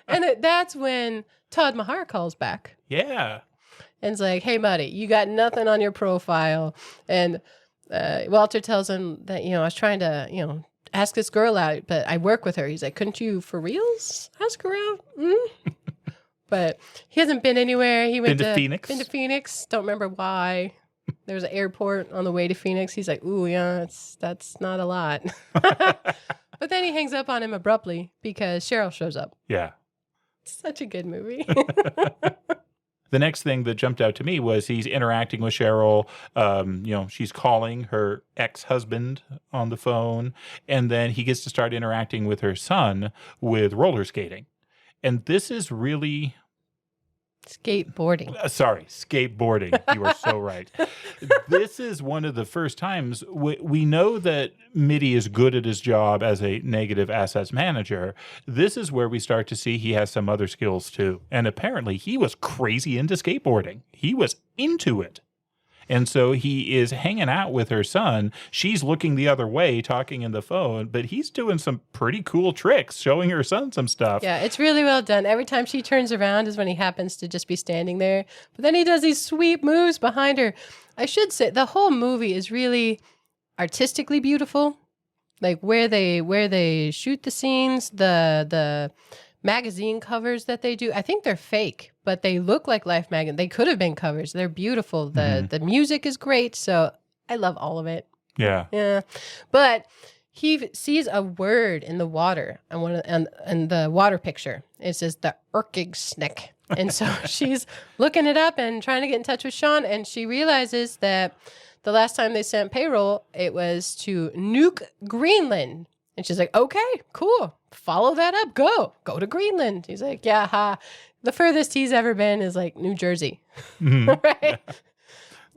And that's when Todd Mahar calls back. Yeah. And it's like, hey, buddy, you got nothing on your profile. And Walter tells him that, I was trying to, ask this girl out, but I work with her. He's like, couldn't you for reals ask her out? Mm-hmm. But he hasn't been anywhere. He went to Phoenix. Been to Phoenix. Don't remember why. There was an airport on the way to Phoenix. He's like, ooh, yeah, that's not a lot. But then he hangs up on him abruptly because Cheryl shows up. Yeah. Such a good movie. The next thing that jumped out to me was he's interacting with Cheryl. She's calling her ex-husband on the phone, and then he gets to start interacting with her son with roller skating. And this is really... Skateboarding. Skateboarding. You are so right. This is one of the first times we know that Mitty is good at his job as a negative assets manager. This is where we start to see he has some other skills too. And apparently he was crazy into skateboarding. He was into it. And so he is hanging out with her son. She's looking the other way, talking in the phone, but he's doing some pretty cool tricks, showing her son some stuff. Yeah, it's really well done. Every time she turns around is when he happens to just be standing there. But then he does these sweet moves behind her. I should say the whole movie is really artistically beautiful. Like where they shoot the scenes, the magazine covers that they do. I think they're fake, but they look like Life magazine. They could have been covers. They're beautiful. The music is great. So I love all of it. Yeah. Yeah. But he sees a word in the water and the water picture. It says the Erkigsnick. And so she's looking it up and trying to get in touch with Sean. And she realizes that the last time they sent payroll, it was to nuke Greenland. And she's like, okay, cool. Follow that up. Go to Greenland. He's like, yeah, ha. The furthest he's ever been is like New Jersey. Right?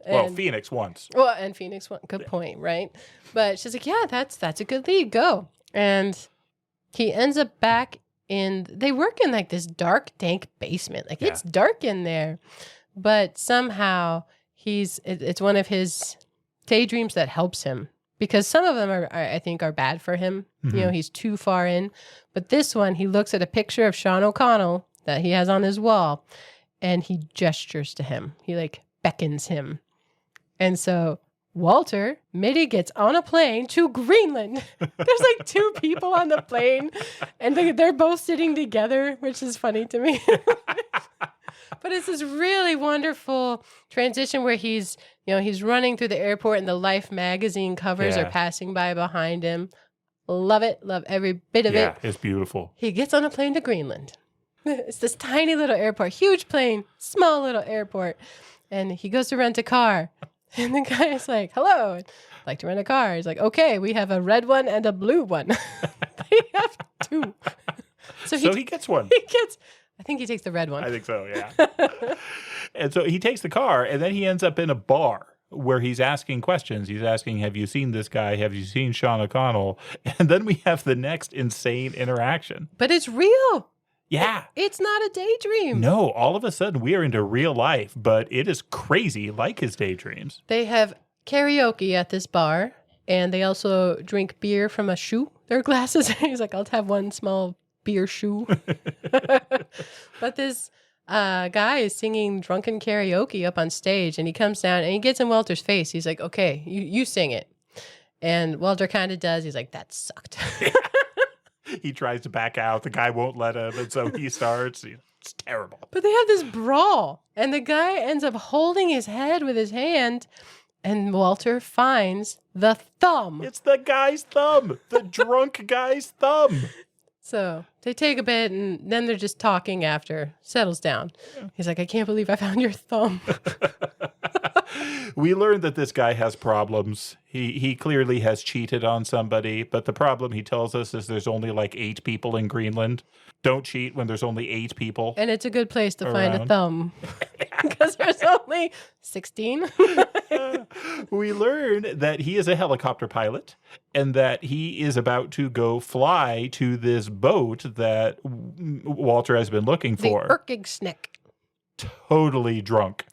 Well, Phoenix once. Well, and Phoenix once. Good point, right? But she's like, yeah, that's a good lead. Go. And he ends up back they work in like this dark, dank basement. Like it's dark in there. But somehow it's one of his daydreams that helps him. Because some of them I think are bad for him. Mm-hmm. He's too far in. But this one, he looks at a picture of Sean O'Connell that he has on his wall, and he gestures to him. He like beckons him. And so Walter Mitty gets on a plane to Greenland. There's like two people on the plane, and they're both sitting together, which is funny to me. But it's this really wonderful transition where he's running through the airport and the Life magazine covers are passing by behind him. Love it. Love every bit of it. Yeah, it's beautiful. He gets on a plane to Greenland. It's this tiny little airport, huge plane, small little airport. And he goes to rent a car. And the guy is like, hello, I'd like to rent a car. He's like, okay, we have a red one and a blue one. They have two. So he gets one. I think he takes the red one. I think so, yeah. And so he takes the car, and then he ends up in a bar where he's asking questions. He's asking, have you seen this guy? Have you seen Sean O'Connell? And then we have the next insane interaction. But it's real. Yeah. It's not a daydream. No, all of a sudden we are into real life, but it is crazy like his daydreams. They have karaoke at this bar, and they also drink beer from a shoe. Their glasses. He's like, I'll have one small beer shoe. But this guy is singing drunken karaoke up on stage, and he comes down and he gets in Walter's face. He's like, okay, you sing it. And Walter kind of does. He's like, that sucked. He tries to back out. The guy won't let him. And so he starts. It's terrible. But they have this brawl, and the guy ends up holding his head with his hand, and Walter finds the thumb. It's the guy's thumb. The drunk guy's thumb. So they take a bit, and then they're just talking after. Settles down. Yeah. He's like, I can't believe I found your thumb. We learned that this guy has problems. He clearly has cheated on somebody, but the problem he tells us is there's only like 8 people in Greenland. Don't cheat when there's only 8 people. And it's a good place to find a thumb. Because there's only 16. We learn that he is a helicopter pilot and that he is about to go fly to this boat that Walter has been looking for. The Erkigsnick. Totally drunk.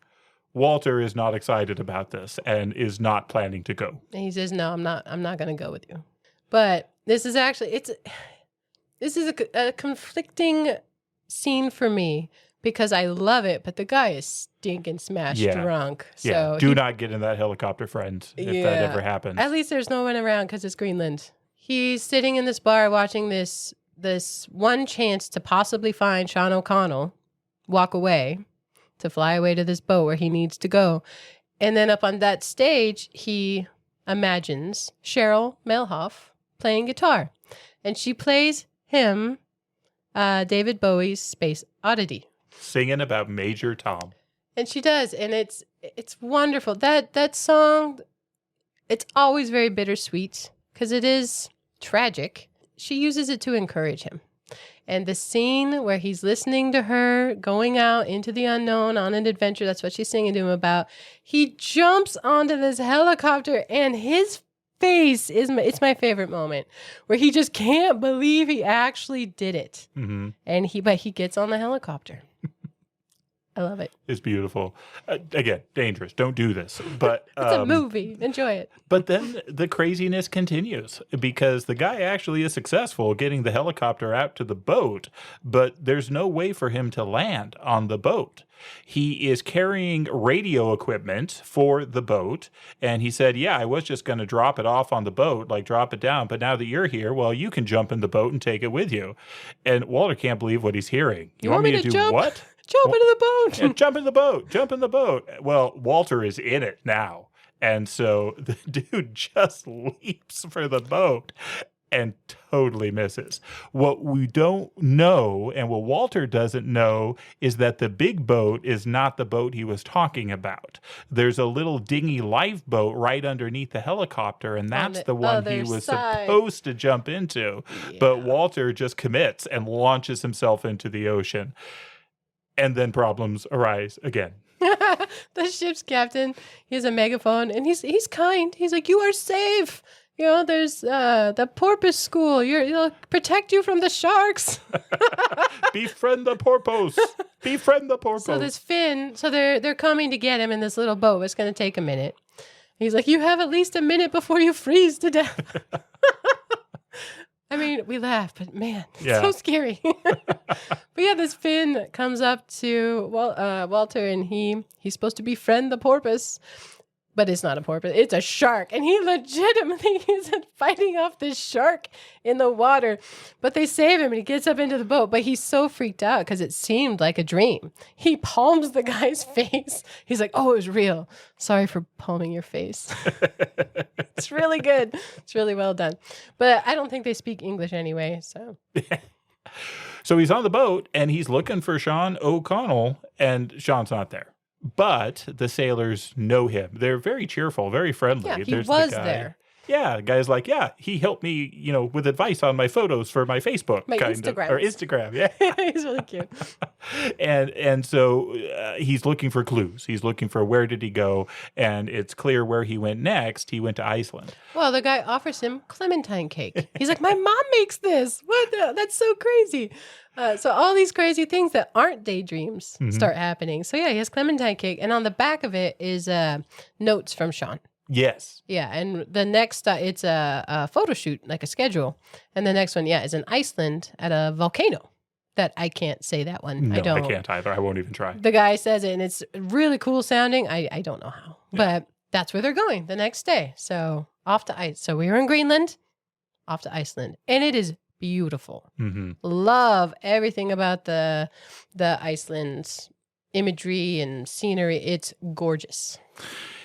Walter is not excited about this and is not planning to go. And he says, no, I'm not going to go with you. But this is actually, this is a conflicting scene for me because I love it, but the guy is stinking smashed drunk. So do not get in that helicopter, friend, if that ever happens. At least there's no one around because it's Greenland. He's sitting in this bar watching this one chance to possibly find Sean O'Connell walk away, to fly away to this boat where he needs to go. And then up on that stage, he imagines Cheryl Melhoff playing guitar. And she plays him David Bowie's Space Oddity. Singing about Major Tom. And she does. And it's wonderful. That song, it's always very bittersweet because it is tragic. She uses it to encourage him. And the scene where he's listening to her going out into the unknown on an adventure, that's what she's singing to him about. He jumps onto this helicopter and his face it's my favorite moment where he just can't believe he actually did it. Mm-hmm. But he gets on the helicopter. I love it. It's beautiful. Again, dangerous. Don't do this. But it's a movie. Enjoy it. But then the craziness continues because the guy actually is successful getting the helicopter out to the boat, but there's no way for him to land on the boat. He is carrying radio equipment for the boat, and he said, I was just going to drop it off on the boat, like drop it down, but now that you're here, well, you can jump in the boat and take it with you. And Walter can't believe what he's hearing. You want me to do jump? What? Jump into the boat. Yeah, jump in the boat. Jump in the boat. Well, Walter is in it now. And so the dude just leaps for the boat and totally misses. What we don't know and what Walter doesn't know is that the big boat is not the boat he was talking about. There's a little dinghy lifeboat right underneath the helicopter, and that's the one he was supposed to jump into. Yeah. But Walter just commits and launches himself into the ocean. And then problems arise again. The ship's captain, he has a megaphone, and he's kind. He's like, you are safe. There's the porpoise school. It'll protect you from the sharks. Befriend the porpoise. Befriend the porpoise. So this Finn, they're coming to get him in this little boat. It's going to take a minute. He's like, you have at least a minute before you freeze to death. I mean, we laugh, but man, it's so scary. But this Finn comes up to Walter, and he's supposed to befriend the porpoise, but it's not a porpoise, it's a shark. And he legitimately is fighting off this shark in the water. But they save him, and he gets up into the boat, but he's so freaked out because it seemed like a dream. He palms the guy's face. He's like, oh, it was real. Sorry for palming your face. It's really good. It's really well done. But I don't think they speak English anyway, so. So he's on the boat, and he's looking for Sean O'Connell, and Sean's not there. But the sailors know him. They're very cheerful, very friendly. Yeah, he was there. Yeah, the guy's like, he helped me, with advice on my photos for my Facebook. My Instagram. Or Instagram, yeah. He's really cute. And so he's looking for clues. He's looking for where did he go, and it's clear where he went next. He went to Iceland. Well, the guy offers him clementine cake. He's like, my mom makes this. That's so crazy. So all these crazy things that aren't daydreams start happening. So he has clementine cake, and on the back of it is notes from Sean. Yes. Yeah, and the next, it's a photo shoot, like a schedule. And the next one, is in Iceland at a volcano. That I can't say that one. No, I can't either. I won't even try. The guy says it, and it's really cool sounding. I don't know how. Yeah. But that's where they're going the next day. So off to Ice. So we were in Greenland, off to Iceland. And it is beautiful. Mm-hmm. Love everything about the Iceland's imagery and scenery. It's gorgeous.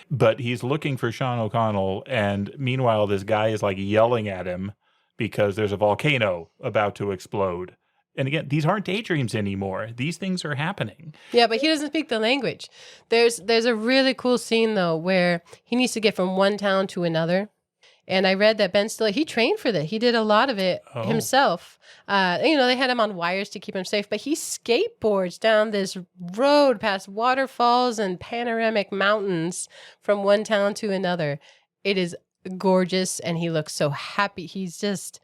But he's looking for Sean O'Connell, and meanwhile, this guy is like yelling at him because there's a volcano about to explode. And again, these aren't daydreams anymore. These things are happening. Yeah, but he doesn't speak the language. There's a really cool scene, though, where he needs to get from one town to another. And I read that Ben Stiller, he trained for that. He did a lot of it himself. They had him on wires to keep him safe, but he skateboards down this road past waterfalls and panoramic mountains from one town to another. It is gorgeous, and he looks so happy. He's just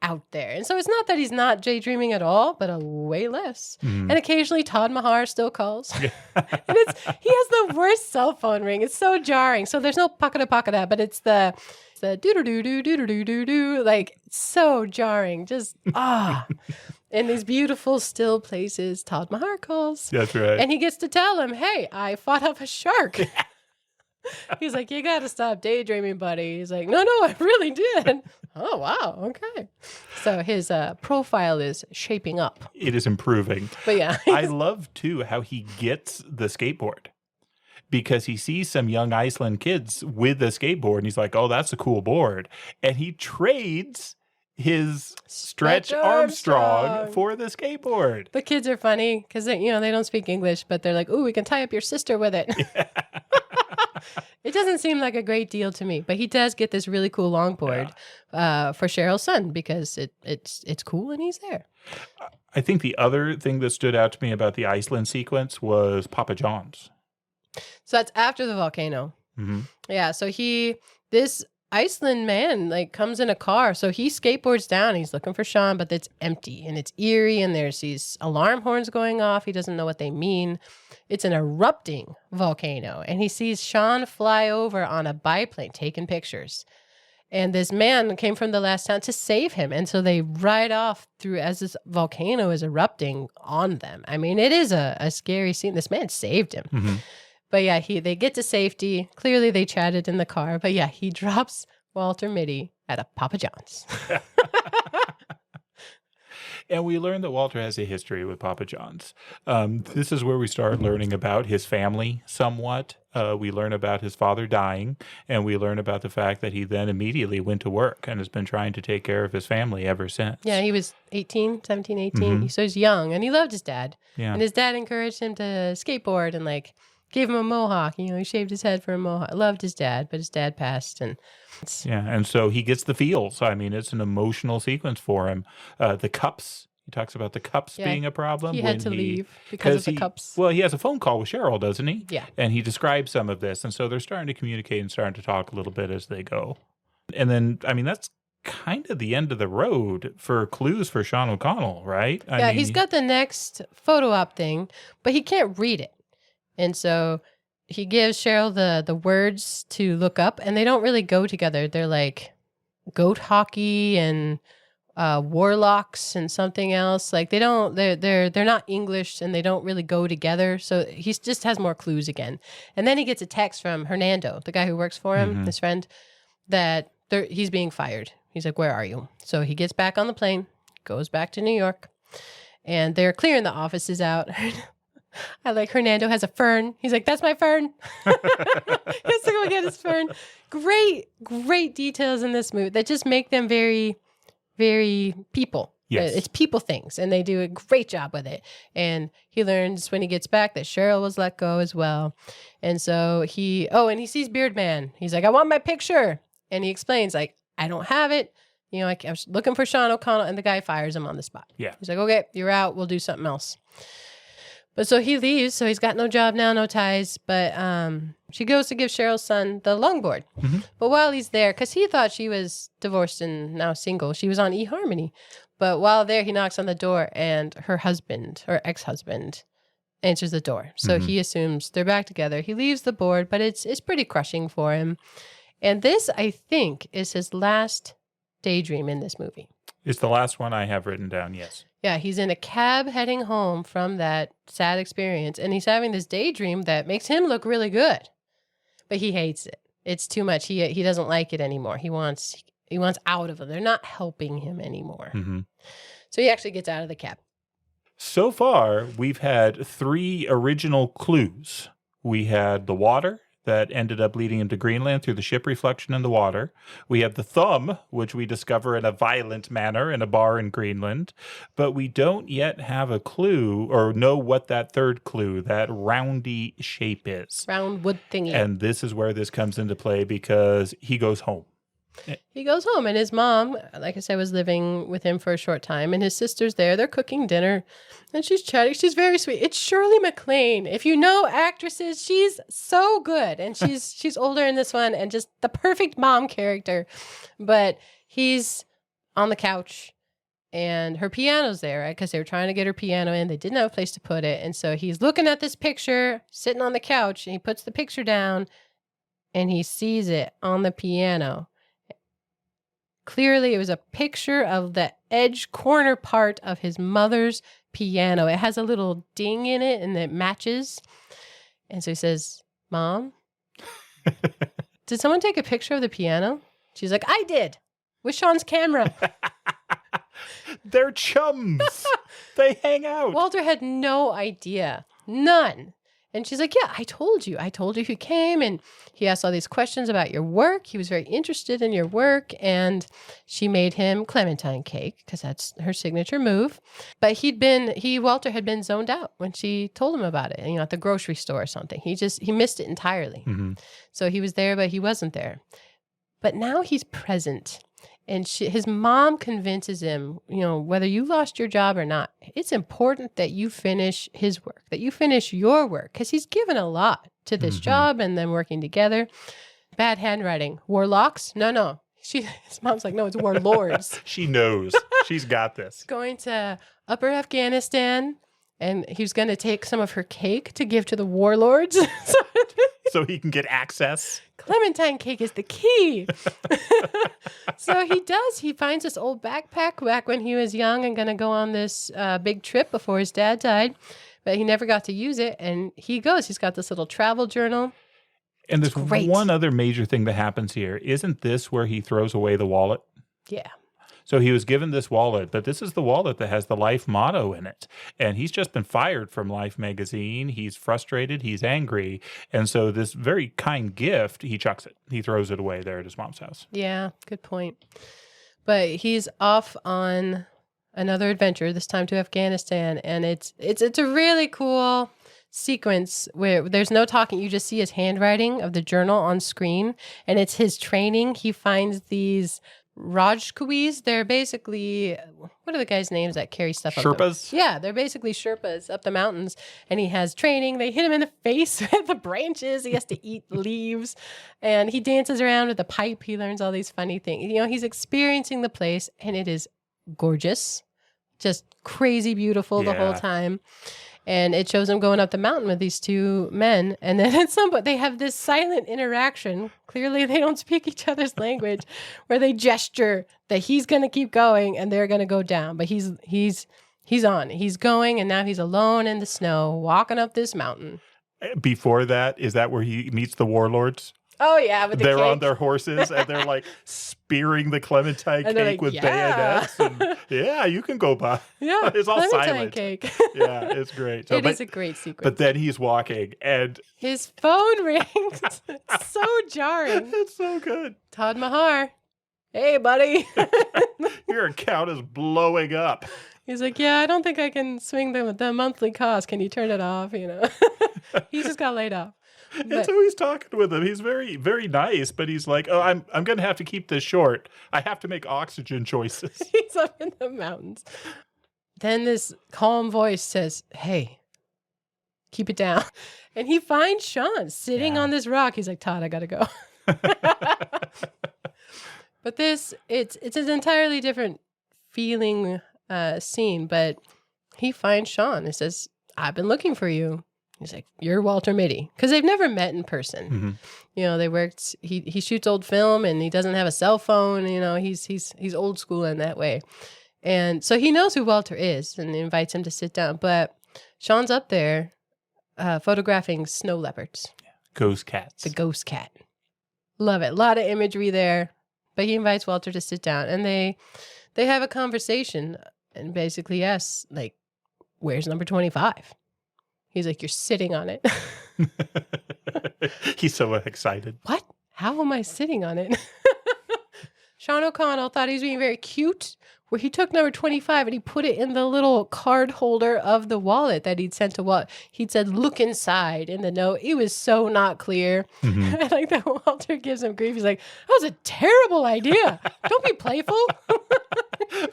out there. And so it's not that he's not daydreaming at all, but a way less. And occasionally Todd Mahar still calls. And he has the worst cell phone ring. It's so jarring. So there's no pocket-a-pocket-a, but it's the do-do-do-do-do-do-do-do, like so jarring. Just, in these beautiful still places, Todd Mahar calls. That's right. And he gets to tell him, hey, I fought off a shark. He's like, you got to stop daydreaming, buddy. He's like, no, I really did. Oh, wow. Okay. So his profile is shaping up. It is improving. But yeah. I love, too, how he gets the skateboard. Because he sees some young Iceland kids with a skateboard, and he's like, oh, that's a cool board. And he trades his Stretch Armstrong for the skateboard. The kids are funny because they don't speak English, but they're like, ooh, we can tie up your sister with it. Yeah. It doesn't seem like a great deal to me, but he does get this really cool longboard for Cheryl's son because it's cool and he's there. I think the other thing that stood out to me about the Iceland sequence was Papa John's. So that's after the volcano. Mm-hmm. Yeah. So this Iceland man comes in a car. So he skateboards down. He's looking for Sean, but it's empty and it's eerie. And there's these alarm horns going off. He doesn't know what they mean. It's an erupting volcano. And he sees Sean fly over on a biplane taking pictures. And this man came from the last town to save him. And so they ride off through as this volcano is erupting on them. I mean, it is a scary scene. This man saved him. Mm-hmm. But yeah, they get to safety. Clearly they chatted in the car. But yeah, he drops Walter Mitty at a Papa John's. And we learn that Walter has a history with Papa John's. This is where we start learning about his family somewhat. We learn about his father dying, and we learn about the fact that he then immediately went to work and has been trying to take care of his family ever since. Yeah, he was 18. Mm-hmm. So he's young, and he loved his dad. Yeah. And his dad encouraged him to skateboard and gave him a mohawk. He shaved his head for a mohawk. Loved his dad, but his dad passed. And so he gets the feels. I mean, it's an emotional sequence for him. The cups. He talks about the cups being a problem. He had to leave because of the cups. Well, he has a phone call with Cheryl, doesn't he? Yeah. And he describes some of this. And so they're starting to communicate and starting to talk a little bit as they go. And then, I mean, that's kind of the end of the road for clues for Sean O'Connell, right? I mean, he's got the next photo op thing, but he can't read it. And so he gives Cheryl the words to look up, and they don't really go together. They're like goat hockey and warlocks and something else. They're not English, and they don't really go together. So he just has more clues again. And then he gets a text from Hernando, the guy who works for him, his friend, that he's being fired. He's like, where are you? So he gets back on the plane, goes back to New York, and they're clearing the offices out. I like Hernando has a fern. He's like, that's my fern. He has to go get his fern. Great details in this movie that just make them very, very people. Yes. It's people things, and they do a great job with it. And he learns when he gets back that Cheryl was let go as well. And so he sees Beardman. He's like, I want my picture. And he explains, I don't have it. I was looking for Sean O'Connell, and the guy fires him on the spot. Yeah. He's like, okay, you're out. We'll do something else. But so he leaves, so he's got no job now, no ties. But she goes to give Cheryl's son the longboard. Mm-hmm. But while he's there, because he thought she was divorced and now single, she was on eHarmony. But while there, he knocks on the door, and her ex-husband, answers the door. So he assumes they're back together. He leaves the board, but it's pretty crushing for him. And this, I think, is his last daydream in this movie. It's the last one I have written down, yes. Yeah, he's in a cab heading home from that sad experience, and he's having this daydream that makes him look really good. But he hates it. It's too much. He doesn't like it anymore. He wants He wants out of them. They're not helping him anymore. Mm-hmm. So he actually gets out of the cab. So far, we've had 3 original clues. We had the water that ended up leading him to Greenland through the ship reflection in the water. We have the thumb, which we discover in a violent manner in a bar in Greenland. But we don't yet have a clue or know what that third clue, that roundy shape is. Round wood thingy. And this is where this comes into play because he goes home. He goes home, and his mom, like I said, was living with him for a short time, and his sister's there. They're cooking dinner, and she's chatting. She's very sweet. It's Shirley MacLaine. If you know actresses, she's so good, and she's older in this one, and just the perfect mom character. But he's on the couch, and her piano's there, right? Because they were trying to get her piano in. They didn't have a place to put it, and so he's looking at this picture, sitting on the couch, and he puts the picture down, and he sees it on the piano. Clearly, it was a picture of the edge corner part of his mother's piano. It has a little ding in it, and it matches. And so he says, Mom, did someone take a picture of the piano? She's like, I did, with Sean's camera. They're chums. They hang out. Walter had no idea. None. And she's like, yeah, I told you he came, and he asked all these questions about your work. He was very interested in your work, and she made him clementine cake because that's her signature move. But Walter had been zoned out when she told him about it, at the grocery store or something. He missed it entirely. Mm-hmm. So he was there, but he wasn't there. But now he's present. And his mom convinces him, whether you lost your job or not, it's important that you finish his work, that you finish your work, because he's given a lot to this job and them working together. Bad handwriting. Warlocks? No. His mom's like, no, it's warlords. She knows. She's got this. Going to Upper Afghanistan, and he was going to take some of her cake to give to the warlords. So he can get access. Clementine cake is the key. So he does. He finds this old backpack back when he was young and going to go on this big trip before his dad died. But he never got to use it. And he goes. He's got this little travel journal. And there's one other major thing that happens here. Isn't this where he throws away the wallet? Yeah. So he was given this wallet, but this is the wallet that has the Life motto in it. And he's just been fired from Life magazine. He's frustrated. He's angry. And so this very kind gift, he chucks it. He throws it away there at his mom's house. Yeah, good point. But he's off on another adventure, this time to Afghanistan. And it's a really cool sequence where there's no talking. You just see his handwriting of the journal on screen. And it's his training. He finds these Rajkuis. They're basically, what are the guys' names that carry stuff Sherpas? Yeah, they're basically Sherpas up the mountains. And he has training. They hit him in the face with the branches. He has to eat leaves. And he dances around with a pipe. He learns all these funny things. He's experiencing the place, and it is gorgeous. Just crazy beautiful the whole time. And it shows him going up the mountain with these 2 men. And then at some point, they have this silent interaction. Clearly, they don't speak each other's language, where they gesture that he's going to keep going and they're going to go down. But he's on. He's going, and now he's alone in the snow, walking up this mountain. Before that, is that where he meets the warlords? Oh, yeah. With they're cake. On their horses, and they're like spearing the clementine cake with bayonets. And, yeah, you can go by. Yeah, it's all clementine silent. Cake. Yeah, it's great. It is a great sequence. But then he's walking, and his phone rings. It's so jarring. It's so good. Todd Mahar. Hey, buddy. Your account is blowing up. He's like, yeah, I don't think I can swing the monthly cost. Can you turn it off? He just got laid off. And so he's talking with him. He's very, very nice, but he's like, oh, I'm going to have to keep this short. I have to make oxygen choices. He's up in the mountains. Then this calm voice says, hey, keep it down. And he finds Sean sitting on this rock. He's like, Todd, I got to go. But it's an entirely different feeling scene. But he finds Sean and says, I've been looking for you. He's like, you're Walter Mitty. Because they've never met in person. Mm-hmm. They worked, he shoots old film, and he doesn't have a cell phone. He's old school in that way. And so he knows who Walter is and invites him to sit down. But Sean's up there photographing snow leopards. Ghost cats. The ghost cat. Love it. A lot of imagery there. But he invites Walter to sit down, and they have a conversation and basically asks, like, where's number 25? He's like, you're sitting on it. He's so excited. What? How am I sitting on it? Sean O'Connell thought he was being very cute, where he took number 25 and he put it in the little card holder of the wallet that he'd sent to Walt. He'd said, look inside in the note. It was so not clear. Mm-hmm. I like that Walter gives him grief. He's like, that was a terrible idea. Don't be playful.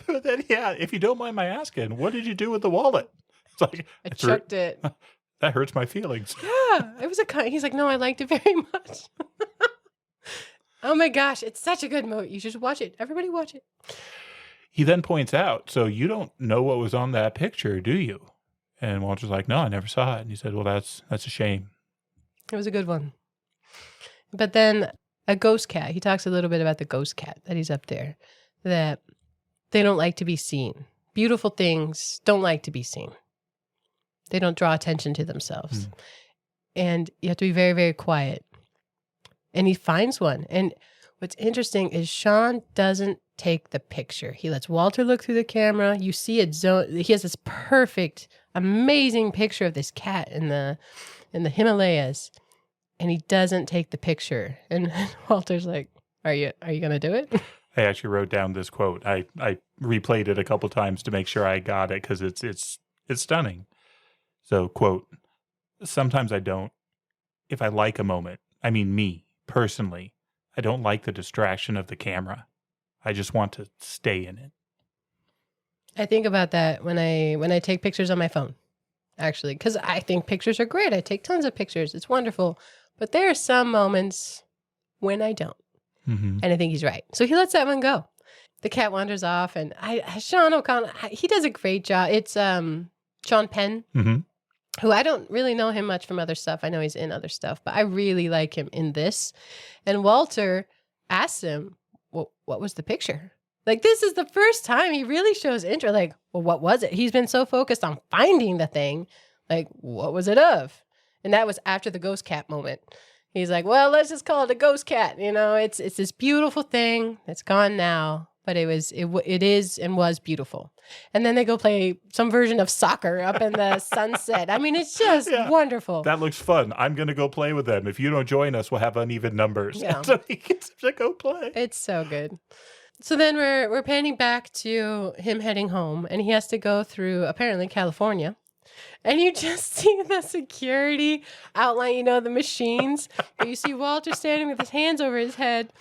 But then, if you don't mind my asking, what did you do with the wallet? It's like, I chucked it. That hurts my feelings. Yeah, it was he's like, no, I liked it very much. Oh my gosh, it's such a good movie. You should watch it. Everybody watch it. He then points out, so you don't know what was on that picture, do you? And Walter's like, no, I never saw it. And he said, well, that's a shame. It was a good one. But then a ghost cat. He talks a little bit about the ghost cat that he's up there, that they don't like to be seen. Beautiful things don't like to be seen. They don't draw attention to themselves. And you have to be very, very quiet. And he finds one. And what's interesting is Sean doesn't take the picture. He lets Walter look through the camera. You see it he has this perfect, amazing picture of this cat in the Himalayas. And he doesn't take the picture. And Walter's like, are you going to do it? I actually wrote down this quote. I replayed it a couple times to make sure I got it because it's stunning. So, quote, sometimes I don't. If I like a moment, I mean me, personally, I don't like the distraction of the camera. I just want to stay in it. I think about that when I take pictures on my phone, actually, because I think pictures are great. I take tons of pictures. It's wonderful. But there are some moments when I don't. Mm-hmm. And I think he's right. So he lets that one go. The cat wanders off, and Sean O'Connell, he does a great job. It's Sean Penn, mm-hmm. who I don't really know him much from other stuff. I know he's in other stuff, but I really like him in this. And Walter asks him, well, what was the picture? Like, this is the first time he really shows interest. Like, well, what was it? He's been so focused on finding the thing. Like, what was it of? And that was after the ghost cat moment. He's like, well, let's just call it a ghost cat. You know, it's this beautiful thing that's gone now, but it is and was beautiful. And then they go play some version of soccer up in the sunset. I mean, it's just wonderful. That looks fun. I'm going to go play with them. If you don't join us, we'll have uneven numbers. Yeah. So he gets to go play. It's so good. So then we're panning back to him heading home, and he has to go through, apparently, California. And you just see the security outline, you know, the machines. But you see Walter standing with his hands over his head,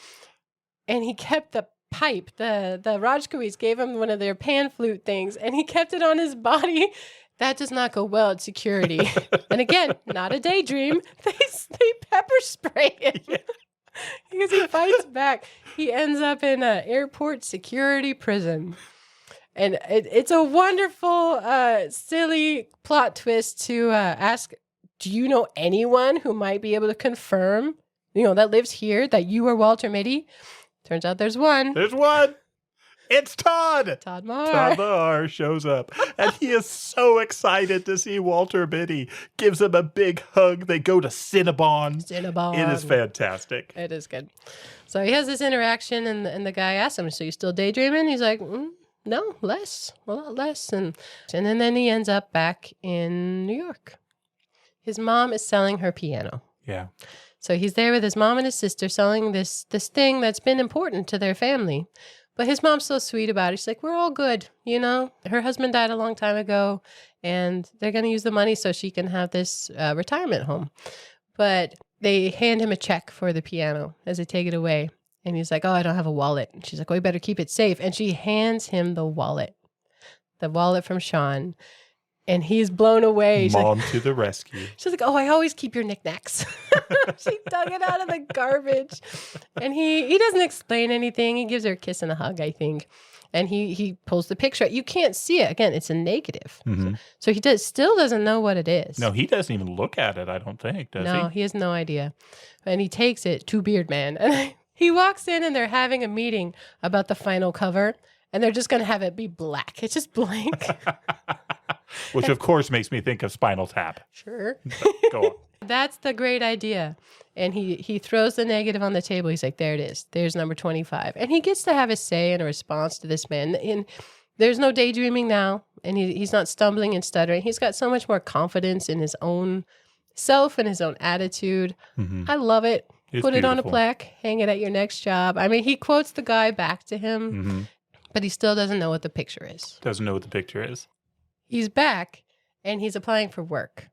and he kept the pipe. The Rajkawees gave him one of their pan flute things, and he kept it on his body. That does not go well at security. And again, not a daydream. They pepper spray him. Yeah. Because he fights back. He ends up in an airport security prison. And it's a wonderful, silly plot twist to ask, do you know anyone who might be able to confirm, that lives here, that you are Walter Mitty? Turns out there's one. There's one. It's Todd. Todd Maher. Todd Maher shows up. And he is so excited to see Walter Mitty. Gives him a big hug. They go to Cinnabon. It is fantastic. It is good. So he has this interaction, and the guy asks him, so you still daydreaming? He's like, no, a lot less. And then he ends up back in New York. His mom is selling her piano. Yeah. So he's there with his mom and his sister selling this thing that's been important to their family. But his mom's so sweet about it. She's like, we're all good, Her husband died a long time ago, and they're going to use the money so she can have this retirement home. But they hand him a check for the piano as they take it away. And he's like, oh, I don't have a wallet. And she's like, oh, you better keep it safe. And she hands him the wallet from Sean. And he's blown away. Mom to the rescue. She's like, oh, I always keep your knickknacks. She dug it out of the garbage. And he doesn't explain anything. He gives her a kiss and a hug, I think. And he pulls the picture. You can't see it. Again, it's a negative. Mm-hmm. So he still doesn't know what it is. No, he doesn't even look at it, I don't think, does he? No, he has no idea. And he takes it to Beardman. And he walks in, and they're having a meeting about the final cover. And they're just going to have it be black. It's just blank. Which, of course, makes me think of Spinal Tap. Sure. Go on. That's the great idea. And he throws the negative on the table. He's like, there it is. There's number 25. And he gets to have a say and a response to this man. And there's no daydreaming now. And he's not stumbling and stuttering. He's got so much more confidence in his own self and his own attitude. Mm-hmm. I love it. It's Put it on a beautiful. plaque. Hang it at your next job. I mean, he quotes the guy back to him, Mm-hmm. but he still doesn't know what the picture is. Doesn't know what the picture is. He's back and he's applying for work.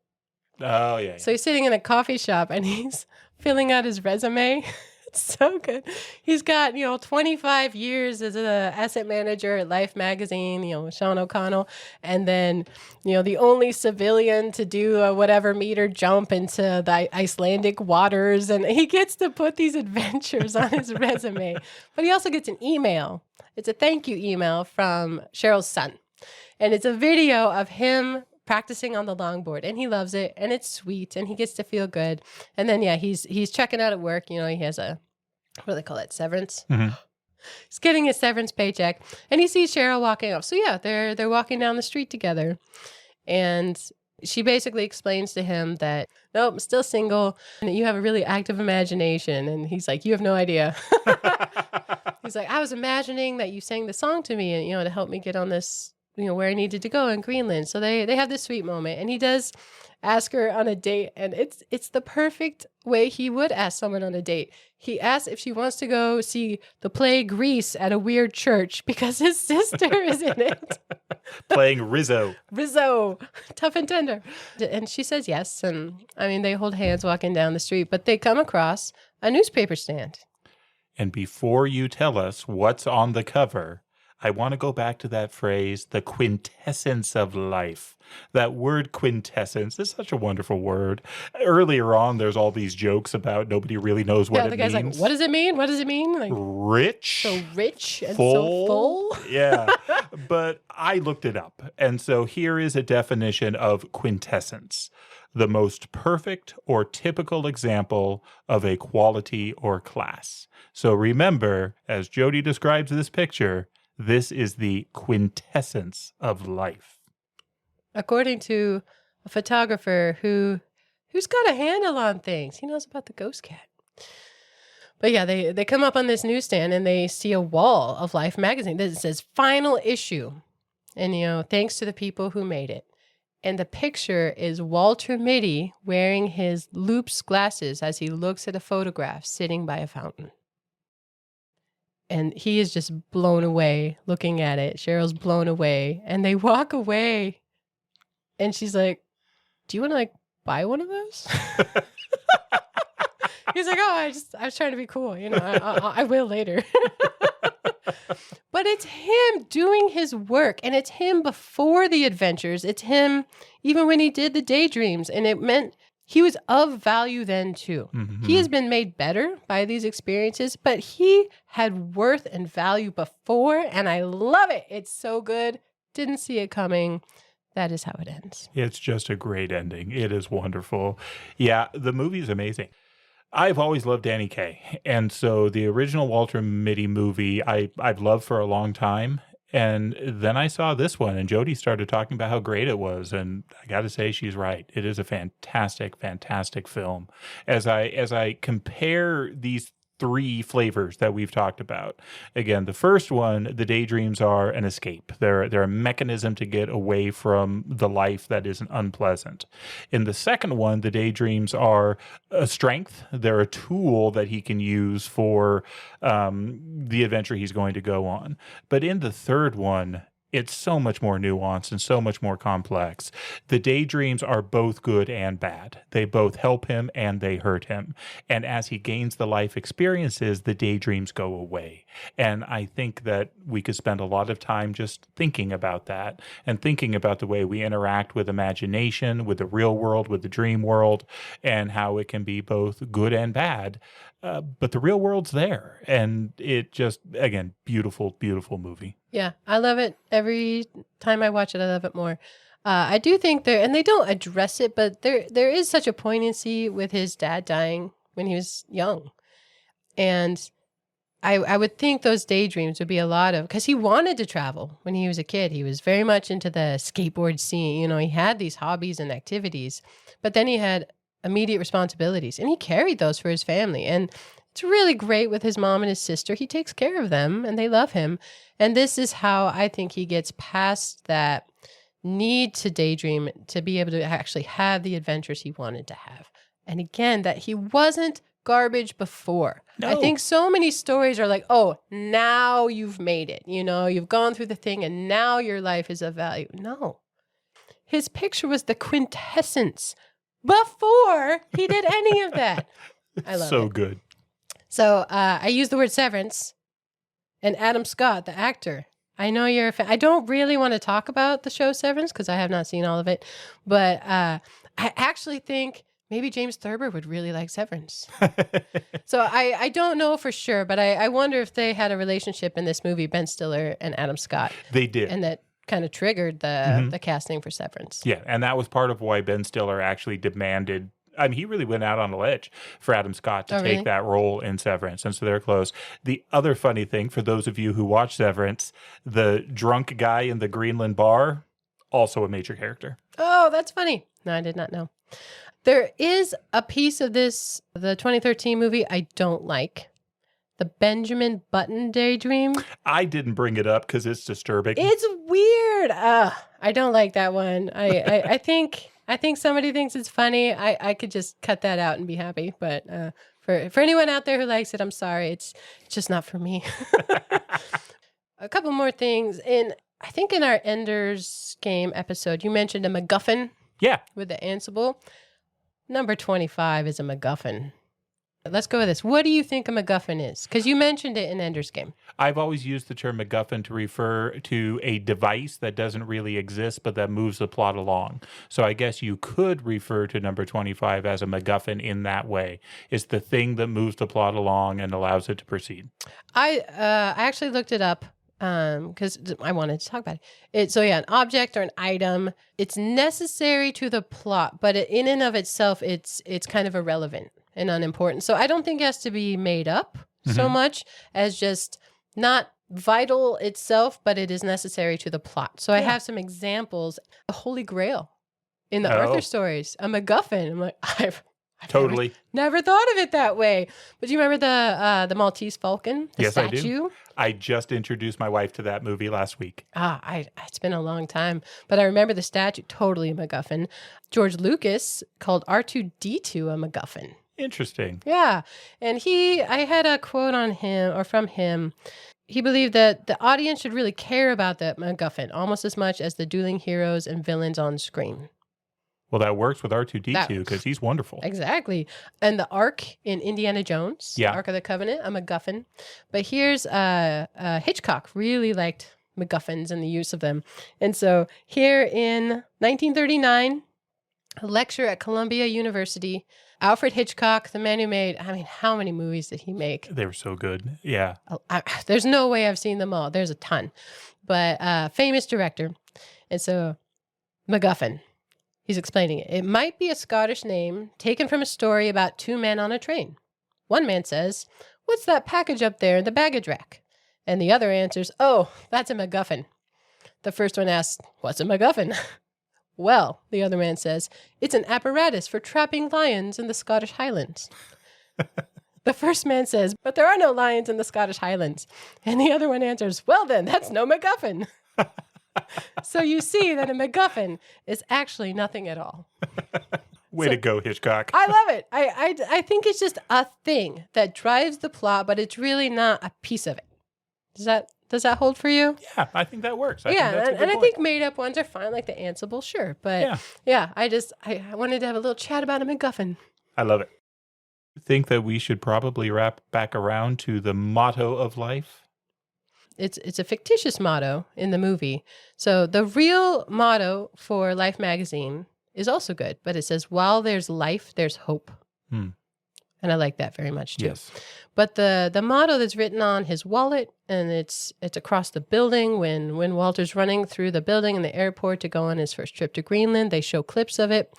Oh, yeah. So he's sitting in a coffee shop and he's filling out his resume. It's so good. He's got, 25 years as an asset manager at Life magazine, Sean O'Connell. And then, the only civilian to do a whatever meter jump into the Icelandic waters. And he gets to put these adventures on his resume. But he also gets an email. It's a thank you email from Cheryl's son. And it's a video of him practicing on the longboard, and he loves it, and it's sweet, and he gets to feel good. And then, he's checking out at work. He has a, what do they call it, severance? Mm-hmm. He's getting a severance paycheck, and he sees Cheryl walking off. So, they're walking down the street together, and she basically explains to him that, nope, I'm still single, and you have a really active imagination. And he's like, you have no idea. He's like, I was imagining that you sang the song to me, and, to help me get on this, where I needed to go in Greenland. So they have this sweet moment, and he does ask her on a date, and it's the perfect way he would ask someone on a date. He asks if she wants to go see the play Grease at a weird church because his sister is in it. Playing Rizzo. Rizzo, tough and tender. And she says yes, and they hold hands walking down the street, but they come across a newspaper stand. And before you tell us what's on the cover, I want to go back to that phrase, the quintessence of life. That word quintessence is such a wonderful word. Earlier on, there's all these jokes about nobody really knows what it means. Yeah, the guy's like, what does it mean? What does it mean? Like, rich. So rich and so full. Yeah. But I looked it up. And so here is a definition of quintessence. The most perfect or typical example of a quality or class. So remember, as Jody describes this picture, this is the quintessence of life. According to a photographer who's got a handle on things. He knows about the ghost cat. But yeah, they come up on this newsstand and they see a wall of Life magazine that says final issue. And, thanks to the people who made it. And the picture is Walter Mitty wearing his looped glasses as he looks at a photograph sitting by a fountain. And he is just blown away looking at it. Cheryl's blown away. And they walk away. And she's like, do you want to buy one of those? He's like, I was trying to be cool. I will later. But it's him doing his work. And it's him before the adventures. It's him even when he did the daydreams. And it meant he was of value then too. Mm-hmm. He has been made better by these experiences, but he had worth and value before, and I love it. It's so good. Didn't see it coming. That is how it ends. It's just a great ending. It is wonderful. Yeah, the movie is amazing. I've always loved Danny Kaye, and so the original Walter Mitty movie I've loved for a long time. And then I saw this one, and Jody started talking about how great it was, and I got to say she's right. It is a fantastic, fantastic film. As I compare these three flavors that we've talked about, again, the first one, the daydreams are an escape. They're a mechanism to get away from the life that isn't unpleasant. In the second one, the daydreams are a strength. They're a tool that he can use for the adventure he's going to go on. But in the third one, it's so much more nuanced and so much more complex. The daydreams are both good and bad. They both help him and they hurt him. And as he gains the life experiences, the daydreams go away. And I think that we could spend a lot of time just thinking about that and thinking about the way we interact with imagination, with the real world, with the dream world, and how it can be both good and bad. But the real world's there. And it just, again, beautiful, beautiful movie. Yeah, I love it. Every time I watch it, I love it more. I do think and they don't address it, but there is such a poignancy with his dad dying when he was young. And I would think those daydreams would be a lot of, because he wanted to travel when he was a kid. He was very much into the skateboard scene. You know, he had these hobbies and activities, but then he had immediate responsibilities and he carried those for his family. And it's really great with his mom and his sister. He takes care of them and they love him. And this is how I think he gets past that need to daydream to be able to actually have the adventures he wanted to have. And again, that he wasn't garbage before. No. I think so many stories are like, oh, now you've made it. You know, you've gone through the thing and now your life is of value. No. His picture was the quintessence before he did any of that. I love it. So good. So I use the word severance, and Adam Scott, the actor. I know you're a fan. I don't really want to talk about the show Severance because I have not seen all of it, but I actually think maybe James Thurber would really like Severance. So I don't know for sure, but I wonder if they had a relationship in this movie, Ben Stiller and Adam Scott. They did. And that kind of triggered the casting for Severance. Yeah, and that was part of why Ben Stiller actually demanded. I mean, he really went out on a ledge for Adam Scott to take that role in Severance, and so they're close. The other funny thing, for those of you who watch Severance, the drunk guy in the Greenland bar, also a major character. Oh, that's funny. No, I did not know. There is a piece of this, the 2013 movie, I don't like. The Benjamin Button Daydream. I didn't bring it up because it's disturbing. It's weird. I don't like that one. I think somebody thinks it's funny. I could just cut that out and be happy. But for anyone out there who likes it, I'm sorry. It's just not for me. A couple more things. I think in our Ender's Game episode, you mentioned a MacGuffin. Yeah. With the Ansible. Number 25 is a MacGuffin. Let's go with this. What do you think a MacGuffin is? Because you mentioned it in Ender's Game. I've always used the term MacGuffin to refer to a device that doesn't really exist, but that moves the plot along. So I guess you could refer to number 25 as a MacGuffin in that way. It's the thing that moves the plot along and allows it to proceed. I actually looked it up because I wanted to talk about it. So yeah, an object or an item. It's necessary to the plot, but in and of itself, it's kind of irrelevant and unimportant. So I don't think it has to be made up so much as just not vital itself, but it is necessary to the plot. So I have some examples. The Holy Grail in the Arthur stories, a MacGuffin. I'm like, I've Totally. never thought of it that way. But do you remember the Maltese Falcon? The statue? I do. I just introduced my wife to that movie last week. It's been a long time. But I remember the statue, totally a MacGuffin. George Lucas called R2-D2 a MacGuffin. Interesting. Yeah. And I had a quote on him or from him. He believed that the audience should really care about that MacGuffin almost as much as the dueling heroes and villains on screen. Well, that works with R2-D2 because he's wonderful. Exactly. And the Ark in Indiana Jones, Ark of the Covenant, a MacGuffin. But here's Hitchcock really liked MacGuffins and the use of them. And so here in 1939, a lecture at Columbia University, Alfred Hitchcock, the man who made, how many movies did he make? They were so good. Yeah. There's no way I've seen them all. There's a ton. But famous director. And so MacGuffin. He's explaining it. It might be a Scottish name taken from a story about two men on a train. One man says, "What's that package up there in the baggage rack?" And the other answers, "Oh, that's a MacGuffin." The first one asks, "What's a MacGuffin?" "Well," the other man says, "it's an apparatus for trapping lions in the Scottish Highlands." The first man says, "But there are no lions in the Scottish Highlands." And the other one answers, "Well then, that's no MacGuffin." So you see that a MacGuffin is actually nothing at all. Way to go, Hitchcock. I love it. I think it's just a thing that drives the plot, but it's really not a piece of it. Does that hold for you? Yeah, I think that works. I think made up ones are fine, like the Ansible, sure. But I wanted to have a little chat about a MacGuffin. I love it. Think that we should probably wrap back around to the motto of life? It's a fictitious motto in the movie. So the real motto for Life magazine is also good, but it says, "While there's life, there's hope." And I like that very much too. Yes. But the motto that's written on his wallet, and it's across the building when Walter's running through the building in the airport to go on his first trip to Greenland, they show clips of it.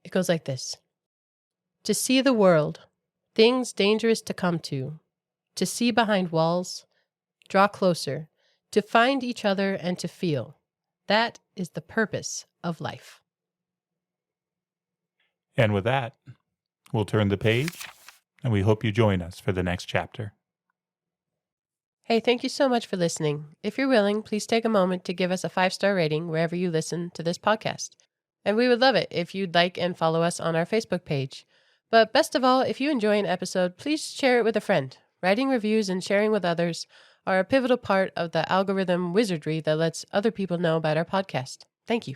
It goes like this: "To see the world, things dangerous to come to, to see behind walls, draw closer, to find each other and to feel. That is the purpose of life. And with that, we'll turn the page, and we hope you join us for the next chapter. Hey, thank you so much for listening. If you're willing, please take a moment to give us a 5-star rating wherever you listen to this podcast. And we would love it if you'd like and follow us on our Facebook page. But best of all, if you enjoy an episode, please share it with a friend. Writing reviews and sharing with others are a pivotal part of the algorithm wizardry that lets other people know about our podcast. Thank you.